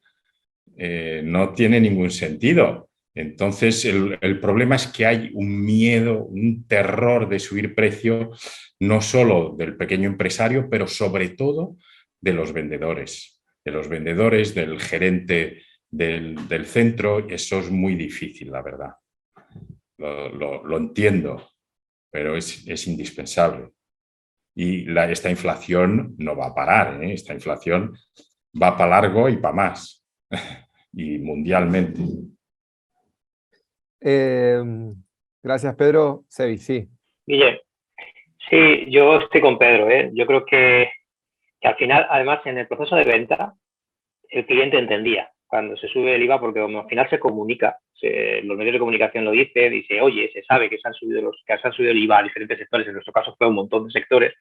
No tiene ningún sentido. Entonces, el problema es que hay un miedo, un terror de subir precio, no solo del pequeño empresario, pero sobre todo de los vendedores, del gerente del centro. Eso es muy difícil, la verdad. Lo entiendo, pero es indispensable. Y esta inflación no va a parar, ¿eh? Esta inflación va para largo y para más, y mundialmente. Gracias, Pedro. Sebi, sí. Guille, sí, yo estoy con Pedro, ¿eh? Yo creo que al final, además, en el proceso de venta, el cliente entendía cuando se sube el IVA, porque como al final se comunica, los medios de comunicación lo dicen, dice, oye, se sabe que se han subido el IVA a diferentes sectores, en nuestro caso fue un montón de sectores.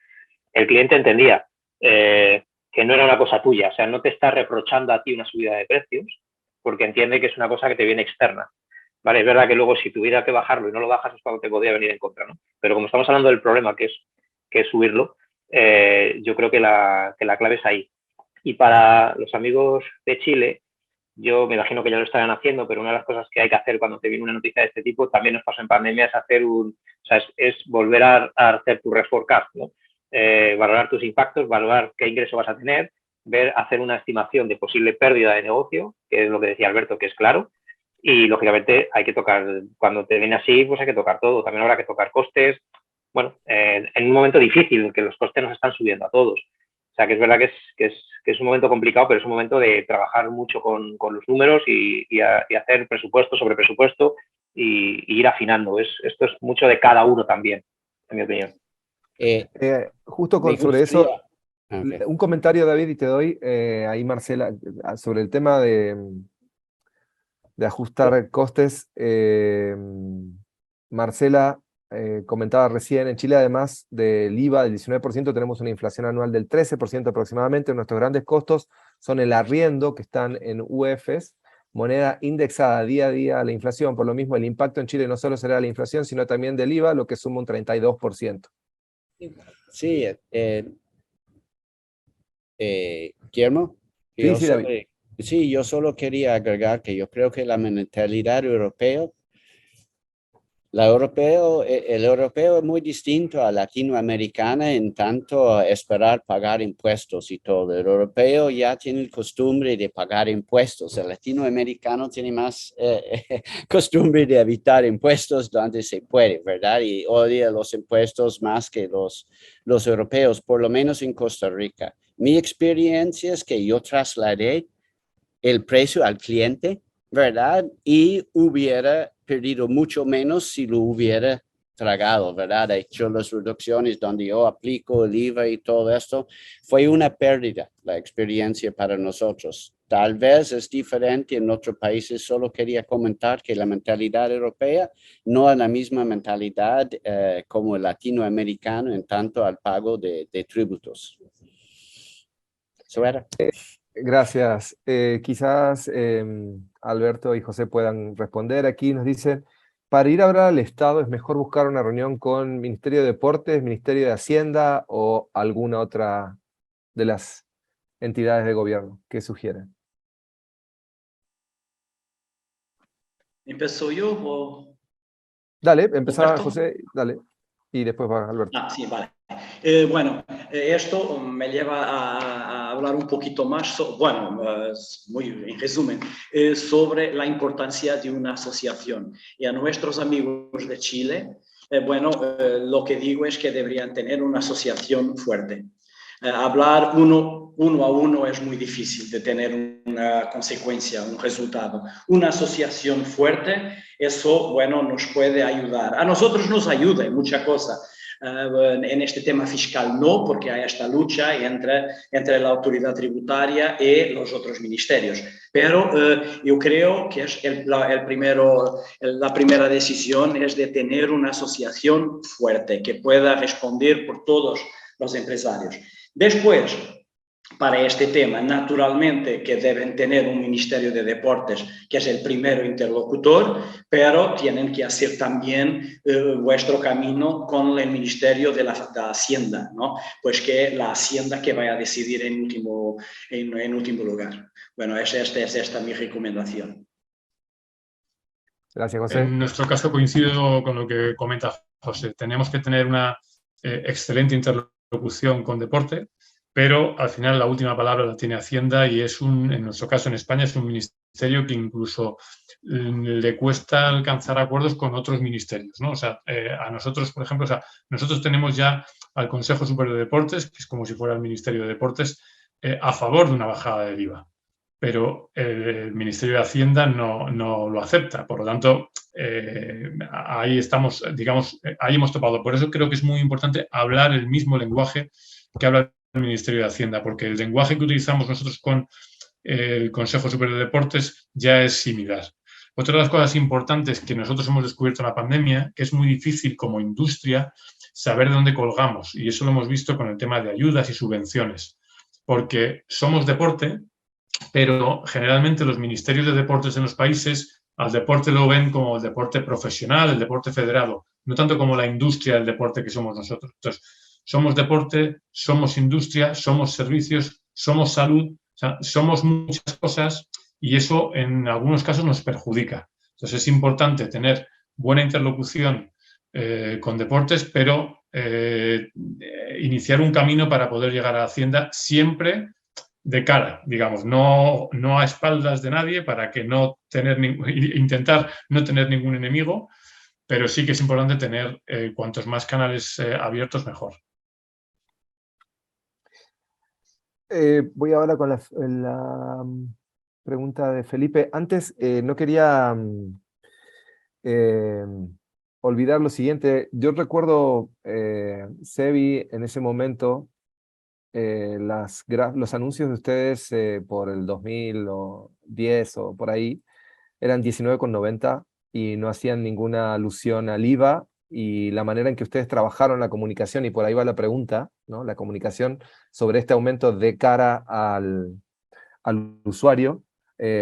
El cliente entendía que no era una cosa tuya, o sea, no te está reprochando a ti una subida de precios, porque entiende que es una cosa que te viene externa. ¿vale? Es verdad que luego si tuviera que bajarlo y no lo bajas es cuando te podría venir en contra, ¿no? Pero como estamos hablando del problema que es subirlo, yo creo que la clave es ahí. Y para los amigos de Chile, yo me imagino que ya lo estarán haciendo, pero una de las cosas que hay que hacer cuando te viene una noticia de este tipo, también nos pasó en pandemia, es hacer es volver a hacer tu reforecast, ¿no? Valorar tus impactos, valorar qué ingreso vas a tener, hacer una estimación de posible pérdida de negocio, que es lo que decía Alberto, que es claro, y lógicamente hay que tocar, cuando te viene así, pues hay que tocar todo, también habrá que tocar costes, bueno, en un momento difícil, en que los costes nos están subiendo a todos. O sea, que es verdad que es un momento complicado, pero es un momento de trabajar mucho con los números y hacer presupuesto sobre presupuesto y ir afinando. Esto es mucho de cada uno también, en mi opinión. Justo sobre eso, un comentario, David, y te doy ahí, Marcela, sobre el tema de ajustar costes. Marcela comentaba recién, en Chile, además del IVA del 19%, tenemos una inflación anual del 13% aproximadamente. Nuestros grandes costos son el arriendo, que están en UFs, moneda indexada día a día a la inflación. Por lo mismo, el impacto en Chile no solo será la inflación, sino también del IVA, lo que suma un 32%. Sí, Guillermo. Sí, David. Sí, yo solo quería agregar que yo creo que la mentalidad europea, el europeo es muy distinto a latinoamericana en tanto esperar pagar impuestos y todo. El europeo ya tiene costumbre de pagar impuestos. El latinoamericano tiene más costumbre de evitar impuestos donde se puede, ¿verdad? Y odia los impuestos más que los europeos, por lo menos en Costa Rica. Mi experiencia es que yo trasladé el precio al cliente, ¿verdad? Y hubiera perdido mucho menos si lo hubiera tragado, ¿verdad? He hecho las reducciones donde yo aplico el IVA y todo esto. Fue una pérdida la experiencia para nosotros. Tal vez es diferente en otros países. Solo quería comentar que la mentalidad europea no es la misma mentalidad como el latinoamericano en tanto al pago de tributos. Eso era. Gracias. Quizás Alberto y José puedan responder. Aquí nos dicen, para ir a hablar al Estado es mejor buscar una reunión con Ministerio de Deportes, Ministerio de Hacienda o alguna otra de las entidades de gobierno. ¿Qué sugieren? ¿Empezó yo o...? Dale, empezaba Alberto. José, dale. Y después va Alberto. Sí, vale. Bueno, esto me lleva a hablar un poquito más, muy en resumen, sobre la importancia de una asociación. Y a nuestros amigos de Chile, lo que digo es que deberían tener una asociación fuerte. Hablar uno a uno es muy difícil de tener una consecuencia, un resultado. Una asociación fuerte, eso, nos puede ayudar. A nosotros nos ayuda en muchas cosas. En este tema fiscal no, porque hay esta lucha entre la autoridad tributaria y los otros ministerios. Pero yo creo que es la primera decisión es de tener una asociación fuerte que pueda responder por todos los empresarios. Después, para este tema, naturalmente que deben tener un Ministerio de Deportes, que es el primero interlocutor, pero tienen que hacer también vuestro camino con el Ministerio de la Hacienda, ¿no? Pues que la Hacienda que vaya a decidir en último lugar. Bueno, es esta mi recomendación. Gracias, José. En nuestro caso coincido con lo que comenta José. Tenemos que tener una excelente interlocución con deporte, pero al final la última palabra la tiene Hacienda y en nuestro caso en España es un ministerio que incluso le cuesta alcanzar acuerdos con otros ministerios, ¿no? O sea, a nosotros, por ejemplo, nosotros tenemos ya al Consejo Superior de Deportes, que es como si fuera el Ministerio de Deportes, a favor de una bajada del IVA, pero el Ministerio de Hacienda no lo acepta. Por lo tanto, ahí estamos, digamos, ahí hemos topado. Por eso creo que es muy importante hablar el mismo lenguaje que habla el Ministerio de Hacienda, porque el lenguaje que utilizamos nosotros con el Consejo Superior de Deportes ya es similar. Otra de las cosas importantes que nosotros hemos descubierto en la pandemia, que es muy difícil como industria saber de dónde colgamos, y eso lo hemos visto con el tema de ayudas y subvenciones, porque somos deporte, pero generalmente los ministerios de deportes en los países al deporte lo ven como el deporte profesional, el deporte federado, no tanto como la industria del deporte que somos nosotros. Entonces, somos deporte, somos industria, somos servicios, somos salud, o sea, somos muchas cosas y eso en algunos casos nos perjudica. Entonces, es importante tener buena interlocución con deportes, pero iniciar un camino para poder llegar a Hacienda siempre de cara, digamos, no a espaldas de nadie para que intentar no tener ningún enemigo, pero sí que es importante tener cuantos más canales abiertos, mejor. Voy ahora con la pregunta de Felipe. Antes, no quería olvidar lo siguiente. Yo recuerdo, Sebi, en ese momento, los anuncios de ustedes por el 2010 o por ahí eran 19,90 y no hacían ninguna alusión al IVA, y la manera en que ustedes trabajaron la comunicación, y por ahí va la pregunta, ¿no? La comunicación sobre este aumento de cara al usuario,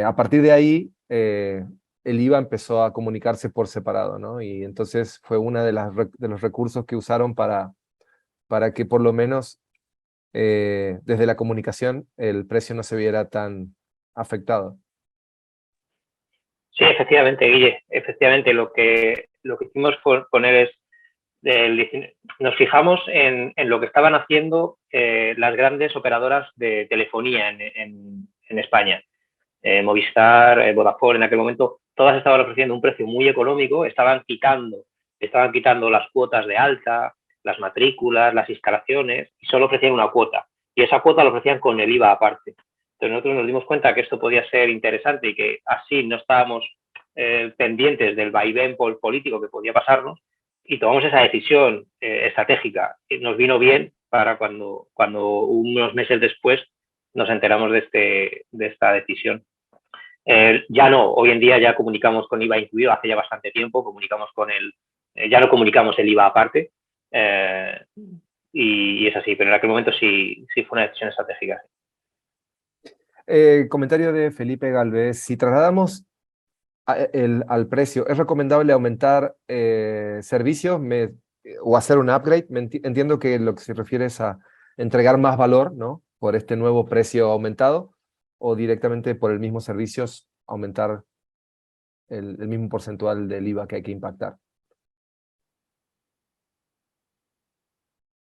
a partir de ahí el IVA empezó a comunicarse por separado, ¿no? Y entonces fue uno de los recursos que usaron para que por lo menos desde la comunicación el precio no se viera tan afectado. Sí, efectivamente, Guille. Efectivamente, lo que hicimos fue poner nos fijamos en lo que estaban haciendo las grandes operadoras de telefonía en España. Movistar, Vodafone, en aquel momento, todas estaban ofreciendo un precio muy económico, estaban quitando las cuotas de alta, las matrículas, las instalaciones, y solo ofrecían una cuota. Y esa cuota la ofrecían con el IVA aparte. Entonces nosotros nos dimos cuenta que esto podía ser interesante y que así no estábamos pendientes del vaivén político que podía pasarnos, y tomamos esa decisión estratégica. Nos vino bien para cuando unos meses después nos enteramos de esta decisión. Ya no, hoy en día ya comunicamos con IVA incluido, hace ya bastante tiempo comunicamos con ya no comunicamos el IVA aparte, y es así, pero en aquel momento sí fue una decisión estratégica. Comentario de Felipe Galvez: si trasladamos al precio, ¿es recomendable aumentar servicios o hacer un upgrade? Entiendo que lo que se refiere es a entregar más valor, ¿no? Por este nuevo precio aumentado, o directamente por el mismo servicio aumentar el mismo porcentual del IVA que hay que impactar.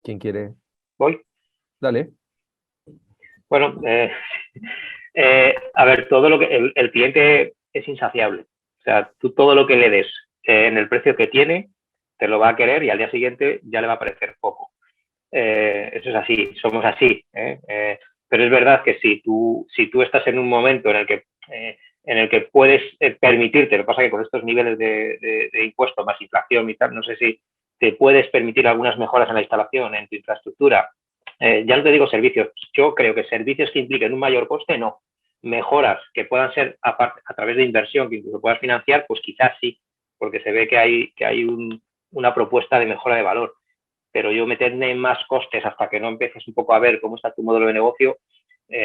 ¿Quién quiere? ¿Voy? Dale. Bueno, a ver, todo lo que el cliente es insaciable. O sea, tú todo lo que le des en el precio que tiene, te lo va a querer y al día siguiente ya le va a parecer poco. Eso es así, somos así. Pero es verdad que si tú estás en un momento en el que puedes permitirte, lo que pasa es que con estos niveles de impuestos más inflación y tal, no sé si te puedes permitir algunas mejoras en la instalación, en tu infraestructura. Ya no te digo servicios, yo creo que servicios que impliquen un mayor coste, no. Mejoras que puedan ser a través de inversión, que incluso puedas financiar, pues quizás sí, porque se ve que hay una propuesta de mejora de valor. Pero yo meterme en más costes hasta que no empieces un poco a ver cómo está tu modelo de negocio,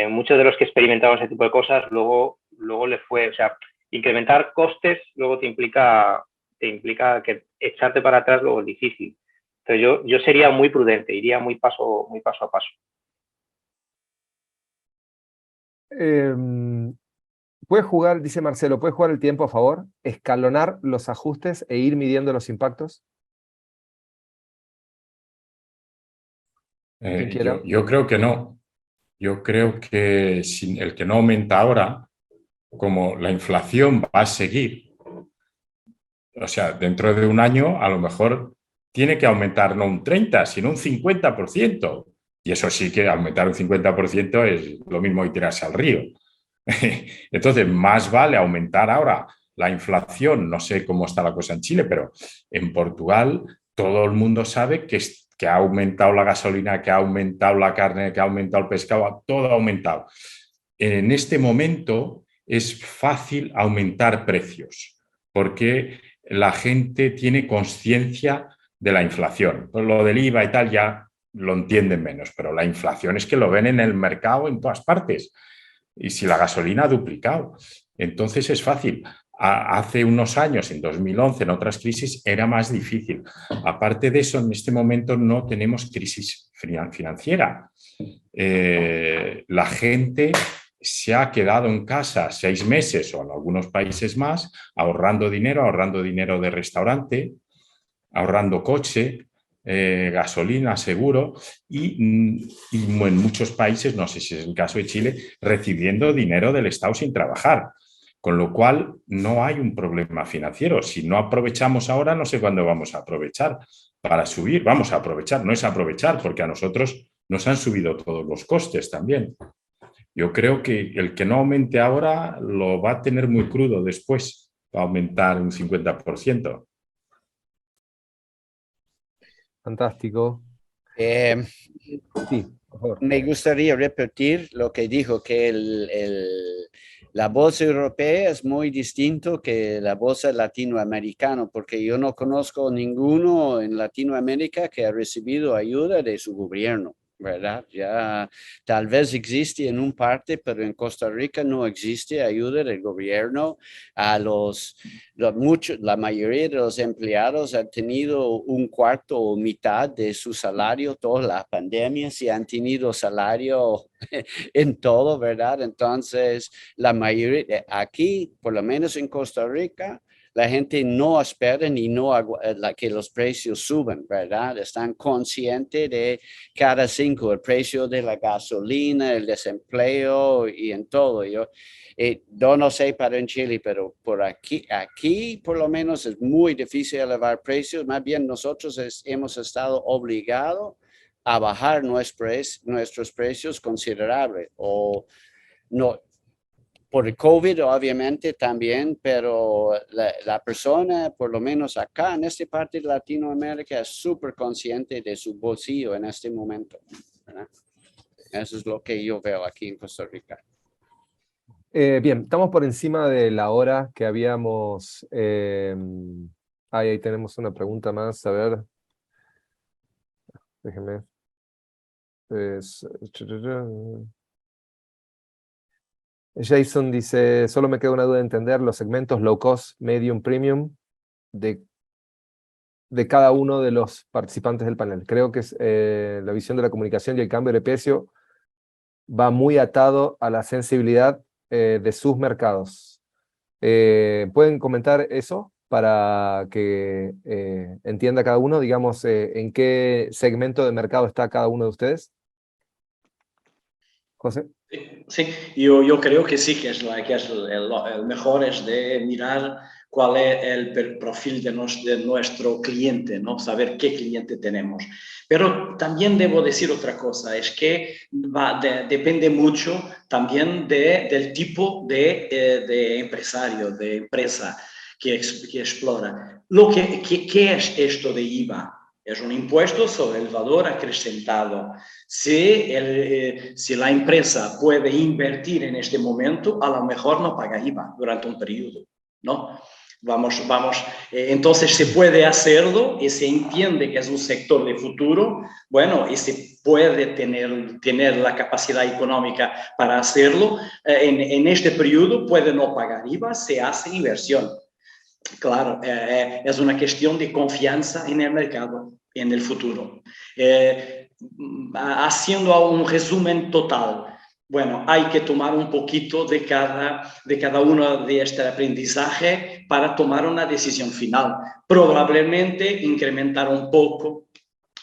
muchos de los que experimentaban ese tipo de cosas, luego les fue, o sea, incrementar costes luego te implica que echarte para atrás luego es difícil. Entonces yo sería muy prudente, iría muy paso a paso. ¿Puede jugar, dice Marcelo, puede jugar el tiempo a favor, escalonar los ajustes e ir midiendo los impactos? Yo creo que no. Yo creo que el que no aumenta ahora, como la inflación va a seguir, o sea, dentro de un año a lo mejor tiene que aumentar no un 30, sino un 50%. Y eso sí que aumentar un 50% es lo mismo que tirarse al río. Entonces, más vale aumentar ahora la inflación. No sé cómo está la cosa en Chile, pero en Portugal todo el mundo sabe que ha aumentado la gasolina, que ha aumentado la carne, que ha aumentado el pescado, todo ha aumentado. En este momento es fácil aumentar precios porque la gente tiene conciencia de la inflación. Pues lo del IVA y tal ya lo entienden menos, pero la inflación es que lo ven en el mercado en todas partes. Y si la gasolina ha duplicado, entonces es fácil. Hace unos años, en 2011, en otras crisis, era más difícil. Aparte de eso, en este momento no tenemos crisis financiera. La gente se ha quedado en casa 6 meses o en algunos países más, ahorrando dinero de restaurante, ahorrando coche, gasolina, seguro, y en muchos países, no sé si es el caso de Chile, recibiendo dinero del Estado sin trabajar. Con lo cual, no hay un problema financiero. Si no aprovechamos ahora, no sé cuándo vamos a aprovechar para subir. Vamos a aprovechar, no es aprovechar, porque a nosotros nos han subido todos los costes también. Yo creo que el que no aumente ahora lo va a tener muy crudo después, va a aumentar un 50%. Fantástico. Sí, por favor. Me gustaría repetir lo que dijo, que la bolsa europea es muy distinto que la bolsa latinoamericana, porque yo no conozco ninguno en Latinoamérica que ha recibido ayuda de su gobierno, ¿verdad? Ya tal vez existe en un parte, pero en Costa Rica no existe ayuda del gobierno. La mayoría de los empleados han tenido un cuarto o mitad de su salario toda la pandemia, si han tenido salario en todo, ¿verdad? Entonces, la mayoría, aquí, por lo menos en Costa Rica, la gente no espera ni que los precios suban, ¿verdad? Están conscientes de cada 5, el precio de la gasolina, el desempleo y en todo. Yo no sé para en Chile, pero por aquí por lo menos es muy difícil elevar precios. Más bien nosotros hemos estado obligados a bajar nuestros precios considerables. O no, por el COVID obviamente también, pero la persona, por lo menos acá en esta parte de Latinoamérica, es súper consciente de su bolsillo en este momento, ¿verdad? Eso es lo que yo veo aquí en Costa Rica. Bien, estamos por encima de la hora que habíamos... ahí tenemos una pregunta más, a ver. Déjenme. Jason dice, solo me queda una duda de entender los segmentos low cost, medium, premium de cada uno de los participantes del panel. Creo que es, la visión de la comunicación y el cambio de precio va muy atado a la sensibilidad de sus mercados. ¿Pueden comentar eso para que entienda cada uno, digamos, en qué segmento de mercado está cada uno de ustedes? José. Sí, yo creo que sí, que es el mejor es de mirar cuál es el perfil de nuestro cliente, ¿no? Saber qué cliente tenemos. Pero también debo decir otra cosa, es que depende mucho también del tipo de empresario, de empresa que explora. ¿Qué es esto de IVA? Es un impuesto sobre el valor acrecentado. Si la empresa puede invertir en este momento, a lo mejor no paga IVA durante un periodo, ¿no? Entonces se puede hacerlo y se entiende que es un sector de futuro, bueno, y se puede tener la capacidad económica para hacerlo. En este periodo puede no pagar IVA, se hace inversión. Claro, es una cuestión de confianza en el mercado, en el futuro. Haciendo un resumen total, bueno, hay que tomar un poquito de cada uno de este aprendizaje para tomar una decisión final. Probablemente incrementar un poco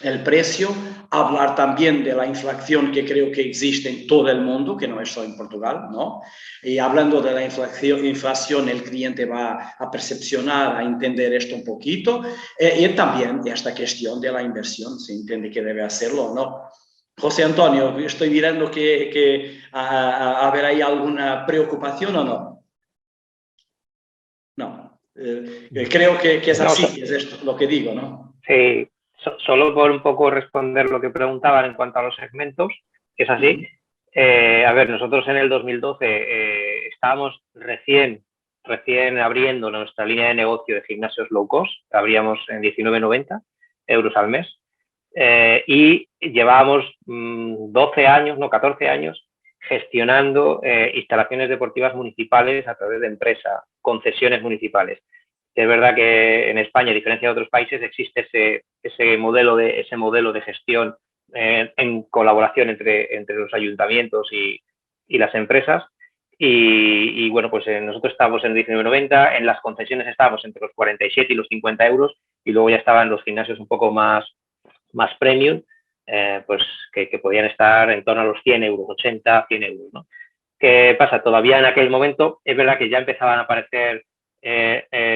el precio, hablar también de la inflación que creo que existe en todo el mundo, que no es solo en Portugal, ¿no? Y hablando de la inflación, el cliente va a percepcionar, a entender esto un poquito, y también esta cuestión de la inversión, se entiende que debe hacerlo o no. José Antonio, estoy mirando que a ver, ¿hay alguna preocupación o no? No. Creo que es así, que es esto lo que digo, ¿no? Sí. Solo por un poco responder lo que preguntaban en cuanto a los segmentos, que es así. A ver, nosotros en el 2012 estábamos recién abriendo nuestra línea de negocio de gimnasios low cost, abríamos en 19,90 euros al mes, y llevábamos 14 años gestionando instalaciones deportivas municipales a través de empresa concesiones municipales. Es verdad que en España, a diferencia de otros países, existe ese modelo de gestión en colaboración entre los ayuntamientos y las empresas. Y bueno, pues nosotros estábamos en 19,90, en las concesiones estábamos entre los 47 y los 50 euros, y luego ya estaban los gimnasios un poco más premium, pues que podían estar en torno a los 100 euros, 80, 100 euros, ¿no? ¿Qué pasa? Todavía en aquel momento es verdad que ya empezaban a aparecer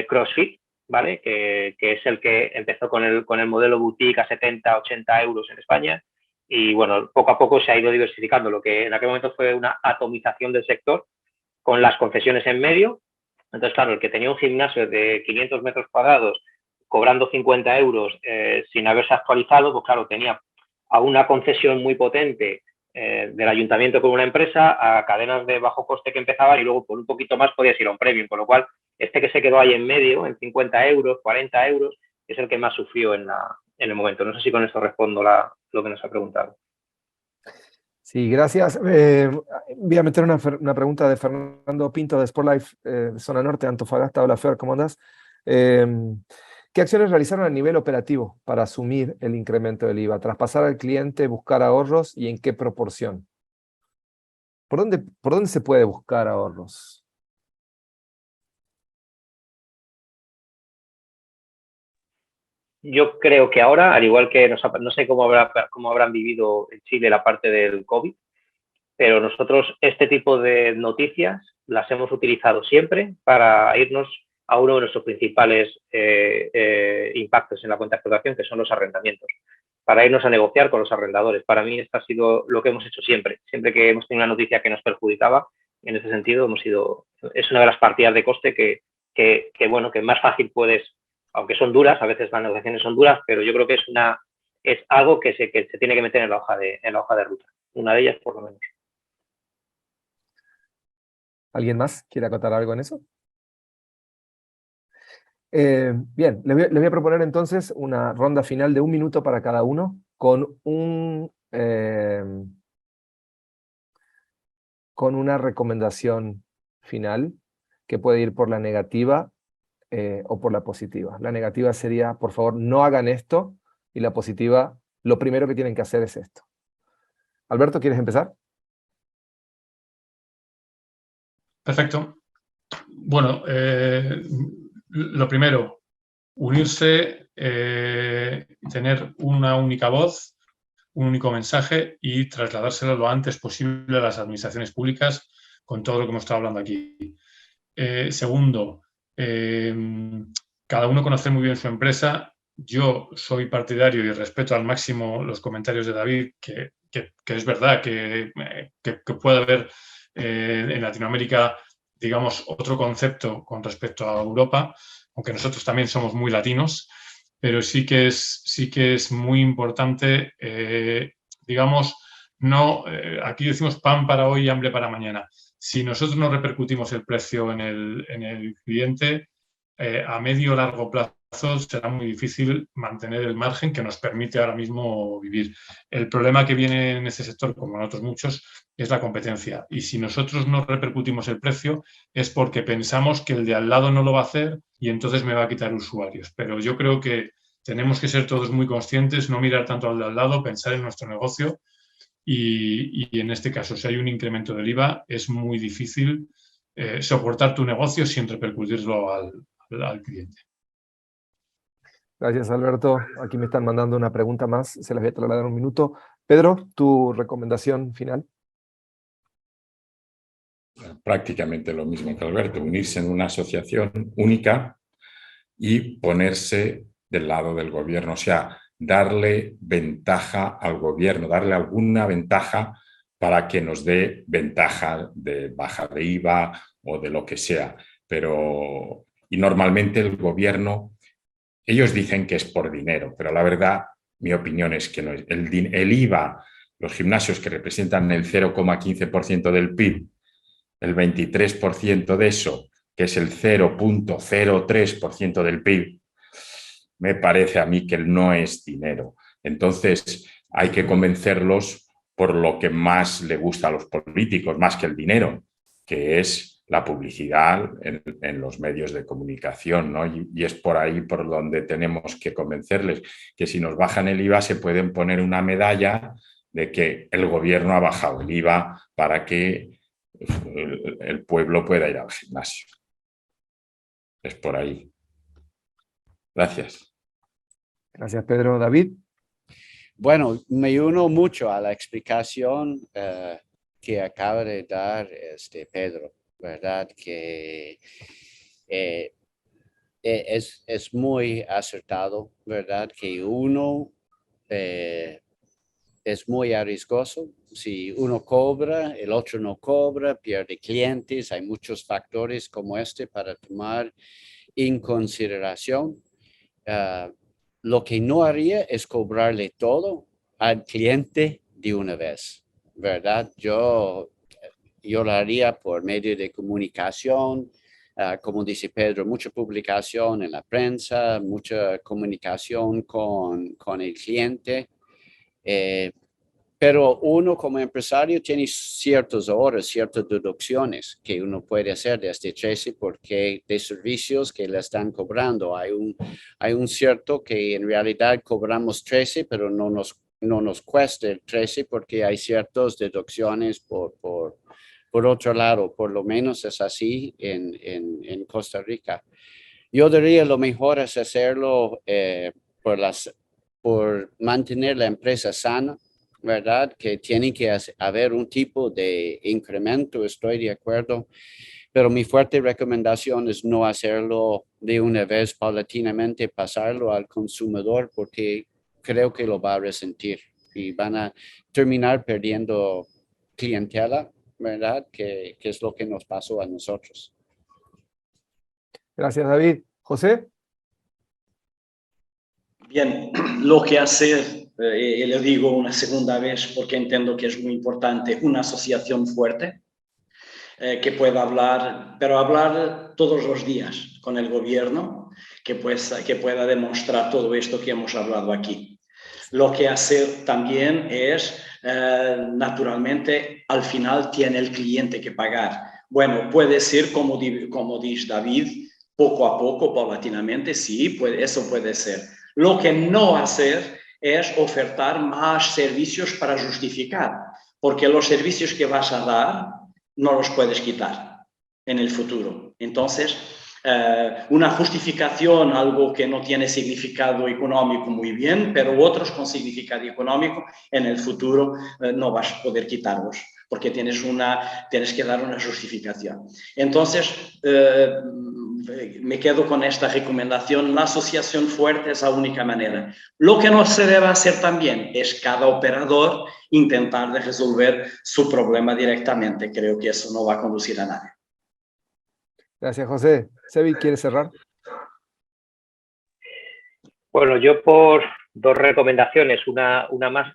CrossFit, ¿vale? Que es el que empezó con el modelo boutique a 70, 80 euros en España, y bueno, poco a poco se ha ido diversificando, lo que en aquel momento fue una atomización del sector con las concesiones en medio. Entonces, claro, el que tenía un gimnasio de 500 metros cuadrados cobrando 50 euros sin haberse actualizado, pues claro, tenía a una concesión muy potente del ayuntamiento con una empresa, a cadenas de bajo coste que empezaban, y luego por un poquito más podías ir a un premium, con lo cual este que se quedó ahí en medio, en 50 euros, 40 euros, es el que más sufrió en el momento. No sé si con esto respondo lo que nos ha preguntado. Sí, gracias. Voy a meter una pregunta de Fernando Pinto de Sportlife, Zona Norte, Antofagasta. Hola, Fer, ¿cómo andás? ¿Qué acciones realizaron a nivel operativo para asumir el incremento del IVA? Traspasar al cliente, buscar ahorros, y en qué proporción. ¿Por dónde se puede buscar ahorros? Yo creo que ahora, al igual que no sé cómo habrán vivido en Chile la parte del COVID, pero nosotros este tipo de noticias las hemos utilizado siempre para irnos a uno de nuestros principales impactos en la cuenta de explotación, que son los arrendamientos, para irnos a negociar con los arrendadores. Para mí esto ha sido lo que hemos hecho siempre que hemos tenido una noticia que nos perjudicaba. En ese sentido es una de las partidas de coste que bueno, que más fácil puedes, aunque son duras, a veces las negociaciones son duras, pero yo creo que es algo que se tiene que meter en la hoja de ruta. Una de ellas, por lo menos. ¿Alguien más quiere acotar algo en eso? Bien, les voy a proponer entonces una ronda final de 1 minuto para cada uno, con una recomendación final que puede ir por la negativa o por la positiva. La negativa sería, por favor, no hagan esto, y la positiva, lo primero que tienen que hacer es esto. Alberto, ¿quieres empezar? Perfecto. Bueno, lo primero, unirse, tener una única voz, un único mensaje, y trasladárselo lo antes posible a las administraciones públicas con todo lo que hemos estado hablando aquí. Segundo, cada uno conoce muy bien su empresa. Yo soy partidario y respeto al máximo los comentarios de David, que es verdad que puede haber en Latinoamérica, digamos, otro concepto con respecto a Europa, aunque nosotros también somos muy latinos, pero sí que es muy importante, digamos, aquí decimos pan para hoy y hambre para mañana. Si nosotros no repercutimos el precio en el cliente, a medio o largo plazo será muy difícil mantener el margen que nos permite ahora mismo vivir. El problema que viene en este sector, como en otros muchos, es la competencia. Y si nosotros no repercutimos el precio, es porque pensamos que el de al lado no lo va a hacer y entonces me va a quitar usuarios. Pero yo creo que tenemos que ser todos muy conscientes, no mirar tanto al de al lado, pensar en nuestro negocio. Y en este caso, si hay un incremento del IVA, es muy difícil soportar tu negocio sin repercutirlo al cliente. Gracias, Alberto. Aquí me están mandando una pregunta más, se las voy a trasladar en 1 minuto. Pedro, ¿tu recomendación final? Prácticamente lo mismo que Alberto, unirse en una asociación única y ponerse del lado del gobierno, o sea, darle ventaja al gobierno, darle alguna ventaja para que nos dé ventaja de baja de IVA o de lo que sea. Y normalmente el gobierno, ellos dicen que es por dinero, pero la verdad, mi opinión es que no es. El IVA, los gimnasios que representan el 0,15% del PIB, el 23% de eso, que es el 0,03% del PIB, me parece a mí que no es dinero. Entonces, hay que convencerlos por lo que más le gusta a los políticos, más que el dinero, que es la publicidad en los medios de comunicación, ¿no? Y es por ahí por donde tenemos que convencerles que si nos bajan el IVA se pueden poner una medalla de que el gobierno ha bajado el IVA para que el pueblo pueda ir al gimnasio. Es por ahí. Gracias. Gracias, Pedro. David. Bueno, me uno mucho a la explicación que acaba de dar Pedro, ¿verdad? Que es muy acertado, ¿verdad? Que uno es muy arriesgoso. Si uno cobra, el otro no cobra, pierde clientes. Hay muchos factores como este para tomar en consideración. Lo que no haría es cobrarle todo al cliente de una vez, ¿verdad? Yo lo haría por medio de comunicación, como dice Pedro, mucha publicación en la prensa, mucha comunicación con el cliente. Pero uno como empresario tiene ciertas horas, ciertas deducciones que uno puede hacer desde 13 porque de servicios que le están cobrando. Hay un cierto que en realidad cobramos 13, pero no nos cuesta el 13 porque hay ciertas deducciones por otro lado. Por lo menos es así en Costa Rica. Yo diría lo mejor es hacerlo por mantener la empresa sana, ¿verdad? Que tiene que haber un tipo de incremento, estoy de acuerdo, pero mi fuerte recomendación es no hacerlo de una vez paulatinamente, pasarlo al consumidor porque creo que lo va a resentir y van a terminar perdiendo clientela, ¿verdad? Que es lo que nos pasó a nosotros. Gracias, David. José. Bien, lo que hacer, y le digo una segunda vez porque entiendo que es muy importante, una asociación fuerte que pueda hablar, pero hablar todos los días con el gobierno, que pueda demostrar todo esto que hemos hablado aquí. Lo que hacer también es, naturalmente, al final tiene el cliente que pagar. Bueno, puede ser, como dice David, poco a poco, paulatinamente, sí, eso puede ser. Lo que no hacer es ofertar más servicios para justificar, porque los servicios que vas a dar no los puedes quitar en el futuro. Entonces, una justificación, algo que no tiene significado económico muy bien, pero otros con significado económico, en el futuro no vas a poder quitarlos, porque tienes que dar una justificación. Entonces, me quedo con esta recomendación, la asociación fuerte es la única manera. Lo que no se debe hacer también es cada operador intentar de resolver su problema directamente. Creo que eso no va a conducir a nadie. Gracias, José. Sebi, ¿quieres cerrar? Bueno, yo por dos recomendaciones, una más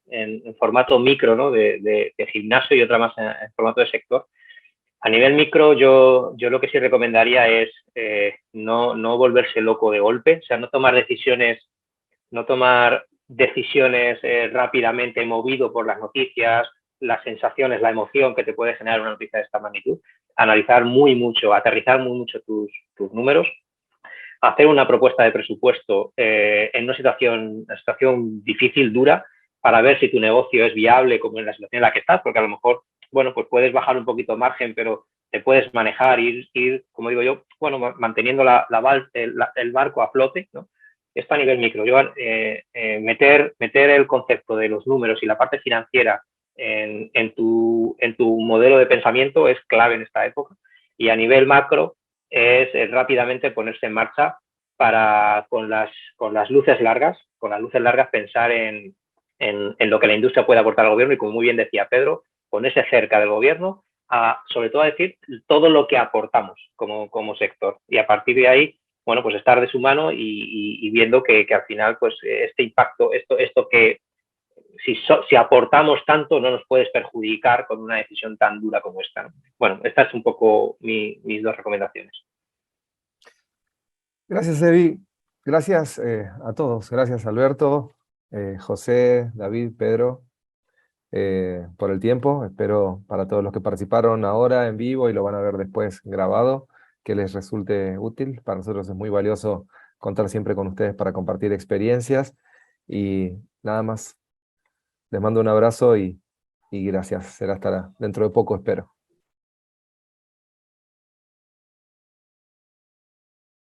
en formato micro, ¿no? de gimnasio y otra más en formato de sector. A nivel micro, yo lo que sí recomendaría es no volverse loco de golpe, o sea, no tomar decisiones rápidamente movido por las noticias, las sensaciones, la emoción que te puede generar una noticia de esta magnitud. Analizar aterrizar muy mucho tus números, hacer una propuesta de presupuesto en una situación difícil, dura, para ver si tu negocio es viable como en la situación en la que estás, porque a lo mejor, bueno, pues puedes bajar un poquito el margen, pero te puedes manejar, ir como digo yo, bueno, manteniendo el barco a flote, ¿no? Esto a nivel micro. Yo, meter el concepto de los números y la parte financiera en tu modelo de pensamiento es clave en esta época. Y a nivel macro es rápidamente ponerse en marcha para, con las luces largas pensar en lo que la industria puede aportar al gobierno y, como muy bien decía Pedro, ponerse cerca del gobierno, sobre todo a decir todo lo que aportamos como sector. Y a partir de ahí, bueno, pues estar de su mano y viendo que al final, pues este impacto, esto que si aportamos tanto no nos puedes perjudicar con una decisión tan dura como esta, ¿no? Bueno, esta es un poco mis dos recomendaciones. Gracias, Sebi. Gracias a todos. Gracias, Alberto, José, David, Pedro. por el tiempo. Espero para todos los que participaron ahora en vivo y lo van a ver después grabado, que les resulte útil. Para nosotros es muy valioso contar siempre con ustedes para compartir experiencias. Y nada más, les mando un abrazo y gracias. Será hasta dentro de poco, espero.